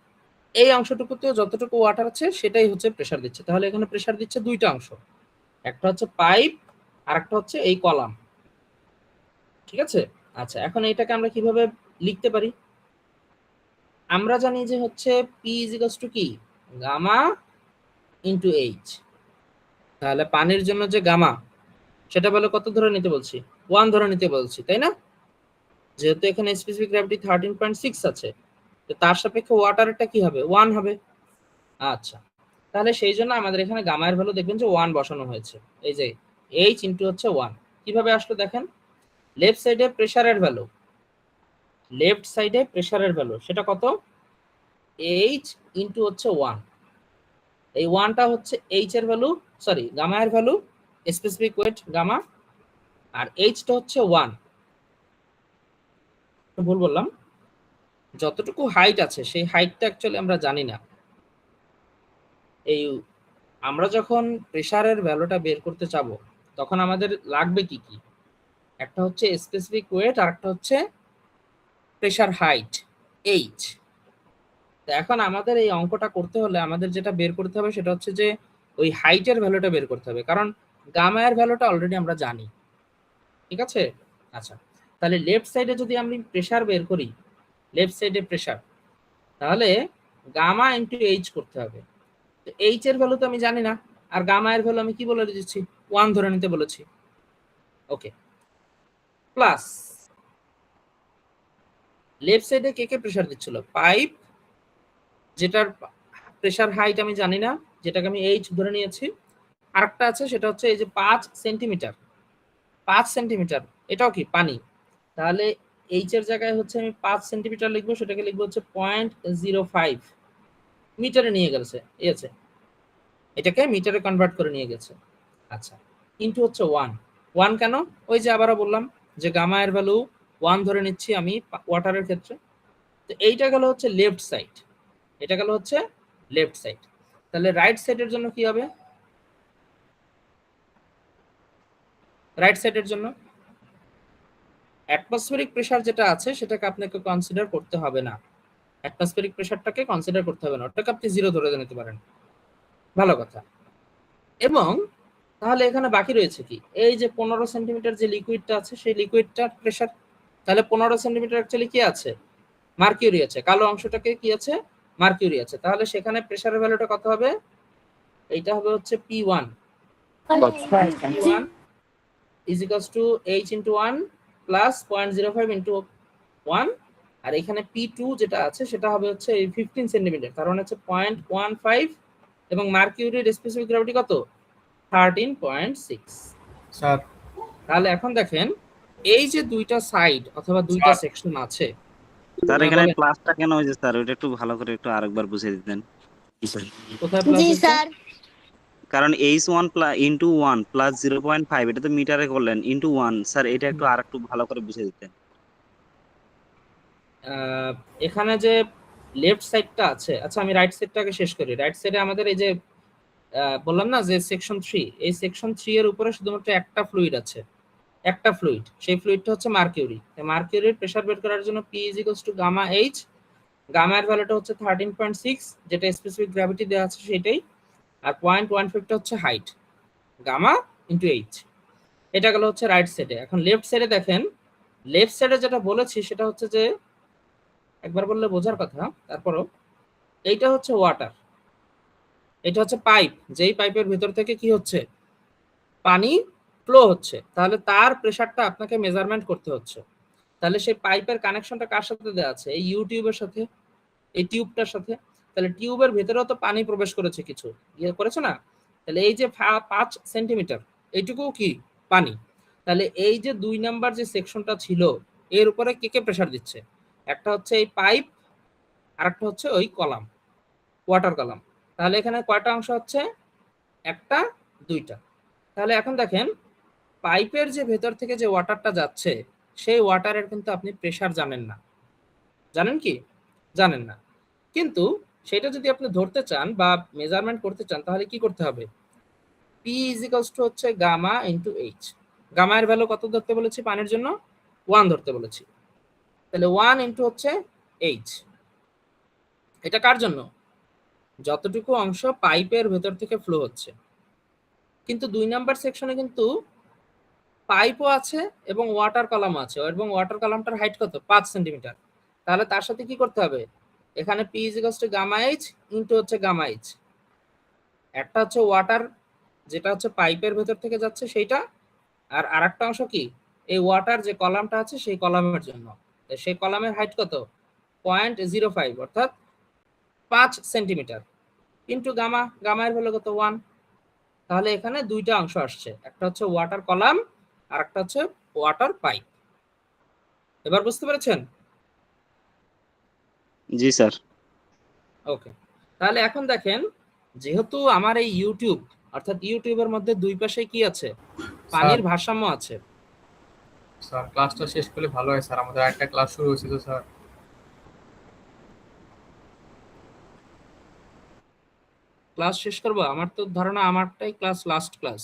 এই অংশটুকুতে যতটুকু ওয়াটার আছে সেটাই হচ্ছে প্রেসার দিচ্ছে। তাহলে এখানে প্রেসার দিচ্ছে দুইটা অংশ, একটা হচ্ছে পাইপ আর একটা হচ্ছে এই কলাম, ঠিক আছে। আচ্ছা, এখন এইটাকে আমরা কিভাবে লিখতে পারি, আমরা জানি যে হচ্ছে পি ইজ ইকুয়ালস টু কি, গামা ইন্টু এইচ। তাহলে পানির জন্য যে গামা সেটা বলে কত ধরে নিতে বলছি, 1 ধরে নিতে বলছি, তাই না। যেহেতু এখানে স্পেসিফিক গ্র্যাভিটি 13.6 আছে, তো তার সাপেক্ষে ওয়াটারটা কি হবে, 1 হবে। আচ্ছা, তাহলে সেই জন্য আমাদের এখানে গামার ভ্যালু দেখবেন যে 1 বসানো হয়েছে, এই যে এইচ ইন্টু হচ্ছে 1। কিভাবে আসলো দেখেন, লেফট সাইডে প্রেসারের ভ্যালু, লেফট সাইডে প্রেসারের ভ্যালু সেটা কত, এইচ ইন্টু হচ্ছে 1। এই 1টা হচ্ছে এইচ এর ভ্যালু, সরি গামা এর ভ্যালু, স্পেসিফিক ওয়েট গামা, আর এইচটা হচ্ছে 1। ভুল বললাম, যতটুকু হাইট আছে সেই হাইটটা অ্যাকচুয়ালি আমরা জানি না। এই আমরা যখন প্রেসারের ভ্যালুটা বের করতে চাবো তখন আমাদের লাগবে কি কি, একটা হচ্ছে স্পেসিফিক ওয়েট আর একটা হচ্ছে প্রেসার হাইট এইচ। তো এখন আমাদের এই অঙ্কটা করতে হলে আমাদের যেটা বের করতে হবে সেটা হচ্ছে যে ওই হাইটের ভ্যালুটা বের করতে হবে, কারণ গামা এর ভ্যালুটা অলরেডি আমরা জানি, ঠিক আছে। আচ্ছা, তাহলে লেফট সাইডে যদি আমি প্রেসার বের করি, লেফট সাইডে প্রেসার, তাহলে গামা ইন্টু এইচ করতে হবে। তো এইচ এর ভ্যালু তো আমি জানি না, আর গামা এর ভ্যালু আমি কি বলে দিচ্ছি, 1 ধরে নিতে বলেছি, ওকে। প্লাস লেফট সাইডে কে কে প্রেসার দিচ্ছিল, পাইপ যেটার প্রেসার হাইট আমি জানি না, যেটাকে আমি এইচ ধরে নিয়েছি। আরেকটা আছে সেটা হচ্ছে এই যে 5 সেন্টিমিটার, 5 সেন্টিমিটার এটাও কি পানি, তাহলে এইচ এর জায়গায় হচ্ছে আমি 5 সেন্টিমিটার লিখবো, সেটাকে লিখবো হচ্ছে 0.05 মিটারে নিয়ে গেছে, এই আছে, এটাকে মিটারে কনভার্ট করে নিয়ে গেছে। আচ্ছা, ইনটু হচ্ছে 1 কেন, ওই যে আবারও বললাম যে গামা এর ভ্যালু 1 ধরে নিচ্ছি আমি ওয়াটারের ক্ষেত্রে। তো এইটা গেল হচ্ছে লেফট সাইড, এটা গেল হচ্ছে লেফট সাইড। তাহলে রাইট সাইডের জন্য কি হবে, রাইট সাইডের জন্য অ্যাটমসফেরিক প্রেসার যেটা আছে সেটাকে আপনাকে কনসিডার করতে হবে না, অ্যাটমসফেরিক প্রেসারটাকে কনসিডার করতে হবে না, ওটাকে আপনি 0 ধরে নিতে পারেন, ভালো কথা। এবং তাহলে এখানে বাকি রয়েছে কি, এই যে 15 সেন্টিমিটার যে লিকুইডটা আছে সেই লিকুইডটার প্রেসার, তাহলে 15 সেন্টিমিটার অ্যাকচুয়ালি কি আছে, মার্কিউরি আছে, কালো অংশটাকে কি আছে, মার্কিউরি আছে, তাহলে সেখানে প্রেসারের ভ্যালুটা কত হবে? এইটা হবে হচ্ছে P1 is equals to H into 1 plus 0.05 into 1, আর এখানে P2 যেটা আছে সেটা হবে হচ্ছে এই 15 সেন্টিমিটার, কারণ হচ্ছে 0.15 এবং মার্কিউরির স্পেসিফিক গ্র্যাভিটি কত? 13.6। স্যার তাহলে এখন দেখেন এই যে দুইটা সাইড অথবা দুইটা সেকশন আছে, স্যার হ্যাঁ, এখানে বলেন। প্লাসটা কেন হয়েছে স্যার, ওটা একটু ভালো করে একটু আরেকবার বুঝিয়ে দিতেন। কোথায় প্লাস জি হয়েছে? স্যার। কারণ H1 ইন্টু 1 প্লাস 0.5 এটা তো মিটারে করলেন, ইন্টু 1 স্যার এটা একটু আরেকটু ভালো করে বুঝিয়ে দিতেন। এখানে যে লেফট সাইডটা আছে, আচ্ছা আমি রাইট সাইডটাকে শেষ করি। রাইট সাইডে আমাদের এই যে বললাম না যে সেকশন 3, এই সেকশন 3 এর উপরে শুধুমাত্র একটা ফ্লুইড আছে, একটা ফ্লুইড, সেই ফ্লুইডটা হচ্ছে মার্কিউরি। মার্কিউরির প্রেসার বের করার জন্য P গামা H, গামা এর ভ্যালুটা হচ্ছে 13.6, যেটা স্পেসিফিক গ্র্যাভিটি দেওয়া আছে সেটাই, আর 0.15 টা হচ্ছে হাইট, গামা ইন্টু H। এটা গেল হচ্ছে রাইট সাইডে। এখন লেফট সাইডে দেখেন, লেফট সাইডে যেটা বলেছি সেটা হচ্ছে যে একবার বললে বোঝার কথা, তারপরও এইটা হচ্ছে ওয়াটার, এটা হচ্ছে পাইপ, যেই পাইপের ভিতর থেকে কি হচ্ছে? পানি ফ্লো হচ্ছে, তাহলে তার প্রেসারটা আপনাকে মেজারমেন্ট করতে হচ্ছে। তাহলে সেই পাইপের কানেকশনটা কার সাথে দেওয়া আছে? এই ইউটিউবের সাথে, এই টিউবটার সাথে। তাহলে টিউবের ভেতরেও তো পানি প্রবেশ করেছে, কিছু ইয়ে করেছে না? তাহলে এই যে 5 সেন্টিমিটার এইটুকু কি পানি। তাহলে এই যে 2 নাম্বার যে সেকশনটা ছিল এর উপরে কে কে প্রেসার দিচ্ছে? একটা হচ্ছে এই পাইপ, আর একটা হচ্ছে ওই কলাম, ওয়াটার কলাম। তাহলে এখানে কয়টা অংশ হচ্ছে? একটা, দুইটা। তাহলে এখন দেখেন পাইপের যে ভেতর থেকে যে ওয়াটারটা যাচ্ছে সেই ওয়াটারের কিন্তু আপনি প্রেসার জানেন না, জানেন কি? জানেন না। কিন্তু সেটা যদি আপনি ধরতে চান বা মেজারমেন্ট করতে চান তাহলে কি করতে হবে? P হচ্ছে গামা ইন্টু H। গামা এর ভ্যালু কত ধরতে বলেছি পানির জন্য? 1 ধরতে বলেছি। তাহলে 1 ইন্টু হচ্ছে H। এটা কার জন্য? যতটুকু অংশ পাইপের ভেতর থেকে ফ্লো হচ্ছে। কিন্তু 2 নাম্বার সেকশনে কিন্তু পাইপও আছে এবং ওয়াটার কলাম আছে, এবং ওয়াটার কলামটার হাইট কত? 5 সেন্টিমিটার। তাহলে তার সাথে কি করতে হবে? এখানে P গামা H ইন্টু হচ্ছে গামা H। একটা হচ্ছে ওয়াটার, যেটা হচ্ছে পাইপের ভেতর থেকে যাচ্ছে সেইটা, আর আরেকটা অংশ কি? এই ওয়াটার যে কলামটা আছে সেই কলামের জন্য। সেই কলামের হাইট কত? 0.05 অর্থাৎ 5 সেন্টিমিটার ইন্টু গামা, গামা এর ভ্যালু কত? 1। তাহলে এখানে দুইটা অংশ আসছে, একটা হচ্ছে ওয়াটার কলাম আর একটা হচ্ছে ওয়াটার পাইপ। এবার বুঝতে পেরেছেন? জি স্যার। ওকে, তাহলে এখন দেখেন যেহেতু আমার এই ইউটিউব, অর্থাৎ ইউটিউবের মধ্যে দুই পাশে কি আছে? পানির ভারসাম্য আছে। স্যার ক্লাসটা শেষ করলে ভালো হয় স্যার, আমাদের একটা ক্লাস শুরু হয়েছে তো স্যার। ক্লাস শেষ করবো? আমার তো ধারণা আমারটাই ক্লাস লাস্ট ক্লাস।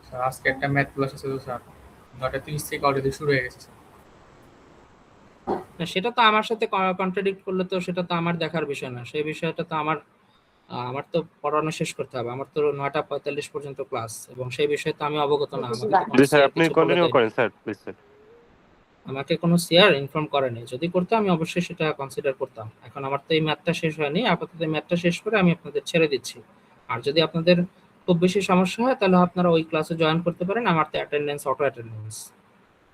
স্যার আজকে একটা ম্যাথ ক্লাস আছে তো স্যার, 9:30 থেকে অলরেডি শুরু হয়ে গেছে স্যার। না, সেটা তো আমার সাথে কন্ট্রাডিক্ট করলে তো সেটা তো আমার দেখার বিষয় না, সেই বিষয়টা তো আমার আমার তো পড়ানো শেষ করতে হবে। আমার তো 9:45 পর্যন্ত ক্লাস, এবং সেই বিষয়ে তো আমি অবগত না। আমাকে তো কোনো স্যার সিআর আপনি কিছু বলে কন্টিনিউ দেয়নি। করেন স্যার প্লিজ স্যার। আমাকে কোনো সিআর ইনফর্ম করেনি। যদি করতো আমি অবশ্যই সেটা কনসিডার করতাম। এখন আমার তো এই ম্যাথটা শেষ হয়নি, আপাতত এই ম্যাথটা শেষ করে আমি আপনাদের ছেড়ে দিচ্ছি। আর যদি আপনাদের খুব বেশি সমস্যা হয় তাহলে আপনারা ওই ক্লাসে জয়েন করতে পারেন। আমার তো অ্যাটেন্ডেন্স, অটো অ্যাটেন্ডেন্স,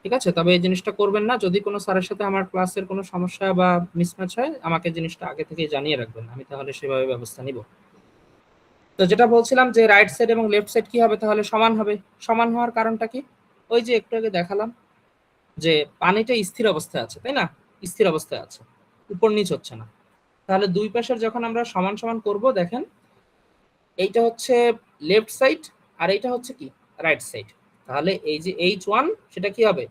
ঠিক আছে? তবে এই জিনিসটা করবেন না, যদি কোনো স্যারের সাথে আমার ক্লাসের কোনো সমস্যা বা মিসম্যাচ হয় আমাকে জিনিসটা আগে থেকেই জানিয়ে রাখবেন, আমি তাহলে সেভাবে ব্যবস্থা নিব। তো যেটা বলছিলাম যে রাইট সাইড এবং লেফট সাইড কি হবে? তাহলে সমান হবে। সমান হওয়ার কারণটা কি? ওই যে একটু আগে দেখালাম যে পানিটা স্থির অবস্থায় আছে, তাই না? স্থির অবস্থায় আছে, উপর নিচ হচ্ছে না। তাহলে দুই পাশের যখন আমরা সমান সমান করব, দেখেন এইটা হচ্ছে লেফট সাইড আর এইটা হচ্ছে কি? Right side. তাহলে এই যে H1 সেটা কি হবে?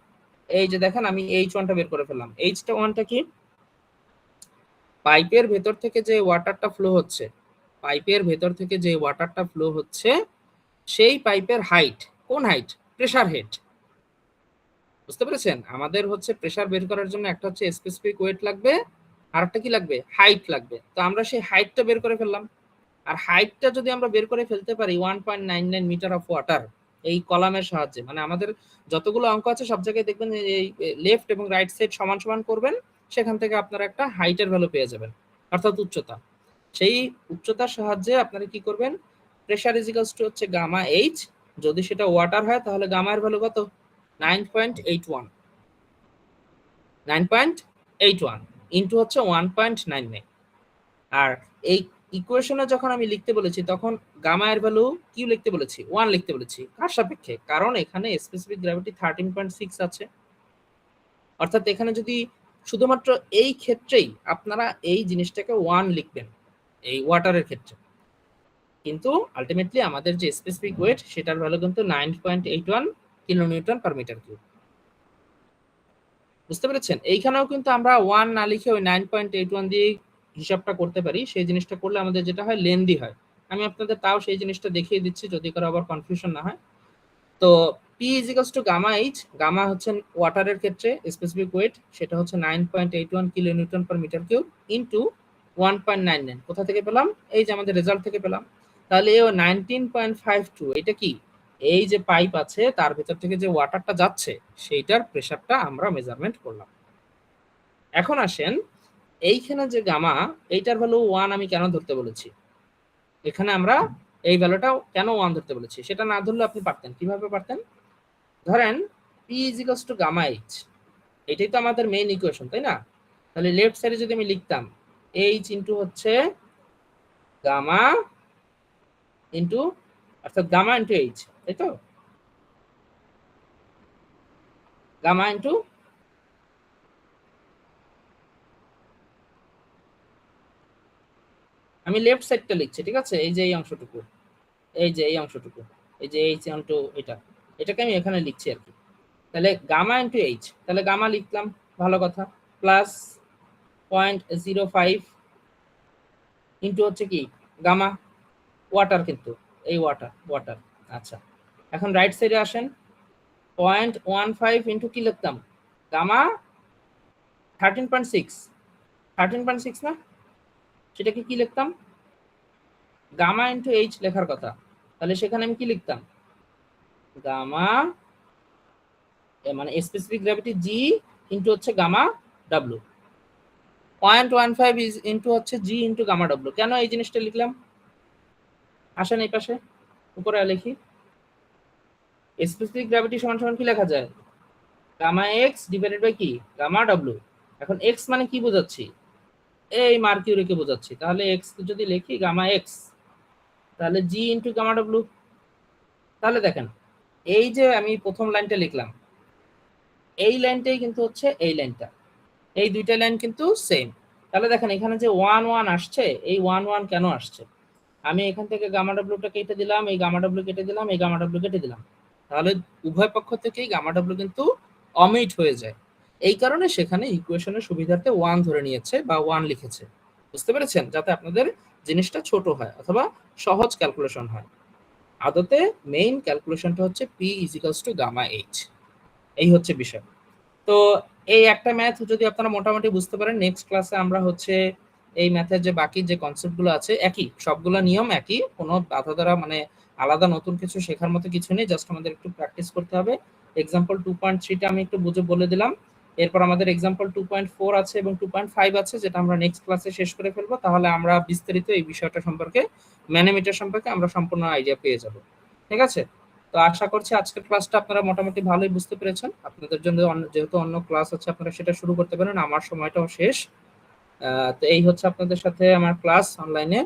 এই যে দেখেন আমি H1টা বের করে ফেললাম। H1টা কি? পাইপের ভেতর থেকে যে ওয়াটারটা ফ্লো হচ্ছে, পাইপের ভেতর থেকে যে ওয়াটারটা ফ্লো হচ্ছে সেই পাইপের হাইট। কোন হাইট? Pressure head. বুঝতে পেরেছেন? আমাদের হচ্ছে প্রেসার বের করার জন্য একটা হচ্ছে স্পেসিফিক ওয়েট লাগবে, আর একটা কি লাগবে? হাইট লাগবে। তো আমরা সেই হাইটটা বের করে ফেললাম। আর হাইটটা যদি আমরা বের করে ফেলতে পারি 1.99 মিটার অফ ওয়াটার এই কলামের সাহায্যে, মানে আমাদের যতগুলো অঙ্ক আছে সব জায়গায় দেখবেন এই লেফট এবং রাইট সাইড সমান সমান করবেন, সেখান থেকে আপনারা একটা হাইটের ভ্যালু পেয়ে যাবেন। অর্থাৎ উচ্চতা। সেই উচ্চতার সাহায্যে আপনারা কি করবেন, প্রেসার ইজিক্যালস টু হচ্ছে গামা এইচ, যদি সেটা ওয়াটার হয় তাহলে গামা এর ভ্যালু কত, 9.81, 9.81 ইনটু হচ্ছে 1.99। আর এই ইকুয়েশনে যখন আমি লিখতে বলেছি তখন গামা এর ভ্যালু কি লিখতে বলেছি, 1 লিখতে বলেছি। কার সাপেক্ষে? কারণ এখানে স্পেসিফিক গ্র্যাভিটি 13.6 আছে। অর্থাৎ এখানে যদি শুধুমাত্র এই ক্ষেত্রেই আপনারা এই জিনিসটাকে 1 লিখবেন এই ওয়াটারের ক্ষেত্রে, কিন্তু আলটিমেটলি আমাদের যে স্পেসিফিক ওয়েট সেটার ভ্যালু কিন্তু 9.81 কিলোনিউটন পার মিটার কিউব। বুঝতে পেরেছেন? এইখানেও কিন্তু আমরা 1 না লিখে ওই 9.81 দিয়ে হিসাবটা করতে পারি। সেই জিনিসটা করলে আমাদের যেটা হয় লেন্দি হয়। আমি আপনাদের তাও সেই জিনিসটা দেখিয়ে দিচ্ছি যদি কারো আবার কনফিউশন না হয়। তো P is equals to gamma H, gamma হচ্ছে ওয়াটারের ক্ষেত্রে স্পেসিফিক ওয়েট, সেটা হচ্ছে 9.81 kilonewton per metre cube into 1.99। কোথা থেকে পেলাম? এই যে আমাদের রেজাল্ট থেকে পেলাম। তাহলে এই 19.52 এটা কি, এই যে পাইপ আছে তার ভেতর থেকে যে ওয়াটারটা যাচ্ছে সেইটার প্রেসারটা আমরা মেজারমেন্ট করলাম। এখন আসেন এইখানে যে গামা, এইটার ভ্যালু 1 আমি কেন ধরতে বলেছি, এখানে আমরা এই ভ্যালুটাও কেন 1 ধরতে বলেছি, সেটা না ধরলে আপনি পারতেন। কিভাবে পারতেন? ধরেন P is equals to gamma H, এটাই তো আমাদের মেইন ইকুয়েশন, তাই না? তাহলে লেফট সাইডে যদি আমি লিখতাম এইচ ইন্টু হচ্ছে গামা ইন্টু, অর্থাৎ গামা ইন্টু এইচ, তাই তো, গামা ইন্টু, আমি লেফট সাইডটা লিখছি, ঠিক আছে, এই যে এই অংশটুকু, এই যে এই অংশটুকু, এই যে এইচ ইন্টু এটাকে আমি এখানে লিখছি আর কি। তাহলে গামা ইন্টু এইচ, তাহলে গামা লিখলাম, ভালো কথা, প্লাস 0.05 ইন্টু হচ্ছে কি গামা ওয়াটার, কিন্তু এই ওয়াটার। আচ্ছা, এখন রাইট সাইডে আসেন, 0.15 ইন্টু কি লিখতাম, গামা 13.6 না, সেটাকে কি লিখতাম, গামা ইন্টু এইচ লেখার কথা। তাহলে সেখানে আমি কি লিখতাম, গামা মানে স্পেসিফিক গ্র্যাভিটি জি ইন্টু হচ্ছে গামা ডাব্লু, 0.15 ইন্টু হচ্ছে জি ইন্টু গামা ডাব্লু। কেন এই জিনিসটা লিখলাম? আসেন এই পাশে উপরে লিখি, স্পেসিফিক গ্র্যাভিটি সমান সমান কি লেখা যায়, গামা এক্স ডিভাইডেড বাই কি, গামা ডাব্লু। এখন এক্স মানে কি বোঝাচ্ছি, এই মার্কিউরিকে বোঝাচ্ছি। তাহলে এক্স যদি লিখি গামা এক্স, তাহলে জি ইন্টু গামা ডাব্লু। তাহলে দেখেন এই যে আমি প্রথম লাইনটা লিখলাম, এই লাইনটাই কিন্তু হচ্ছে এই লাইনটা, এই দুইটা লাইন কিন্তু সেম। তাহলে দেখেন এখানে যে 1 আসছে, এই 1 কেন আসছে, আমি এখান থেকে গামা ডাব্লুটা কেটে দিলাম, এই গামা ডাব্লু কেটে দিলাম, এই গামা ডাব্লু কেটে দিলাম, তাহলে উভয় পক্ষ থেকেই গামা ডাব্লু কিন্তু অমিট হয়ে যায়। এই কারণে সেখানে ইকুয়েশনের সুবিধার্থে 1 ধরে নিয়েছে বা 1 লিখেছে। বুঝতে পেরেছেন? যাতে আপনাদের জিনিসটা ছোট হয় অথবা সহজ ক্যালকুলেশন হয়। আদতে মেইন ক্যালকুলেশনটা হচ্ছে P is equals to gamma H, এই হচ্ছে বিষয়। তো এই একটা ম্যাথ যদি আপনারা মোটামুটি বুঝতে পারেন, নেক্সট ক্লাসে আমরা হচ্ছে এই ম্যাথের যে বাকি যে কনসেপ্টগুলো আছে একই, সবগুলো নিয়ম একই, কোনো বাধা দ্বারা মানে আলাদা নতুন কিছু শেখার মতো কিছু নেই, জাস্ট আমাদের একটু প্র্যাকটিস করতে হবে। এক্সাম্পল 2.3টা আমি একটু বুঝে বলে দিলাম, এরপর আমাদের এক্সাম্পল 2.4 আছে এবং 2.5 আছে, যেটা আমরা নেক্সট ক্লাসে শেষ করে ফেলবো। তাহলে আমরা বিস্তারিত এই বিষয়টা সম্পর্কে, ম্যানোমিটার সম্পর্কে আমরা সম্পূর্ণ আইডিয়া পেয়ে যাব। ঠিক আছে? তো আশা করছি আজকের ক্লাসটা আপনারা মোটামুটি ভালোই বুঝতে পেরেছেন। আপনাদের জন্য যেহেতু অন্য ক্লাস আছে আপনারা সেটা শুরু করতে পারেন, আমার সময়টাও শেষ। তো এই হচ্ছে আপনাদের সাথে আমার ক্লাস অনলাইনে।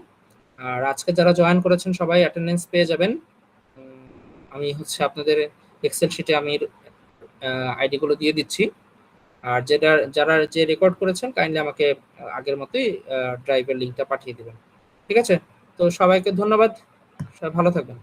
আর আজকে যারা জয়েন করেছেন সবাই অ্যাটেন্ডেন্স পেয়ে যাবেন। আমি হচ্ছে আপনাদের এক্সেল শিটে আমি আইডি গুলো দিয়ে দিচ্ছি। আর যারা যে রেকর্ড করেছেন কাইন্ডলি আমাকে আগের মতোই ড্রাইভের লিংকটা পাঠিয়ে দিবেন। ঠিক আছে? তো সবাইকে ধন্যবাদ, সবাই ভালো থাকবেন।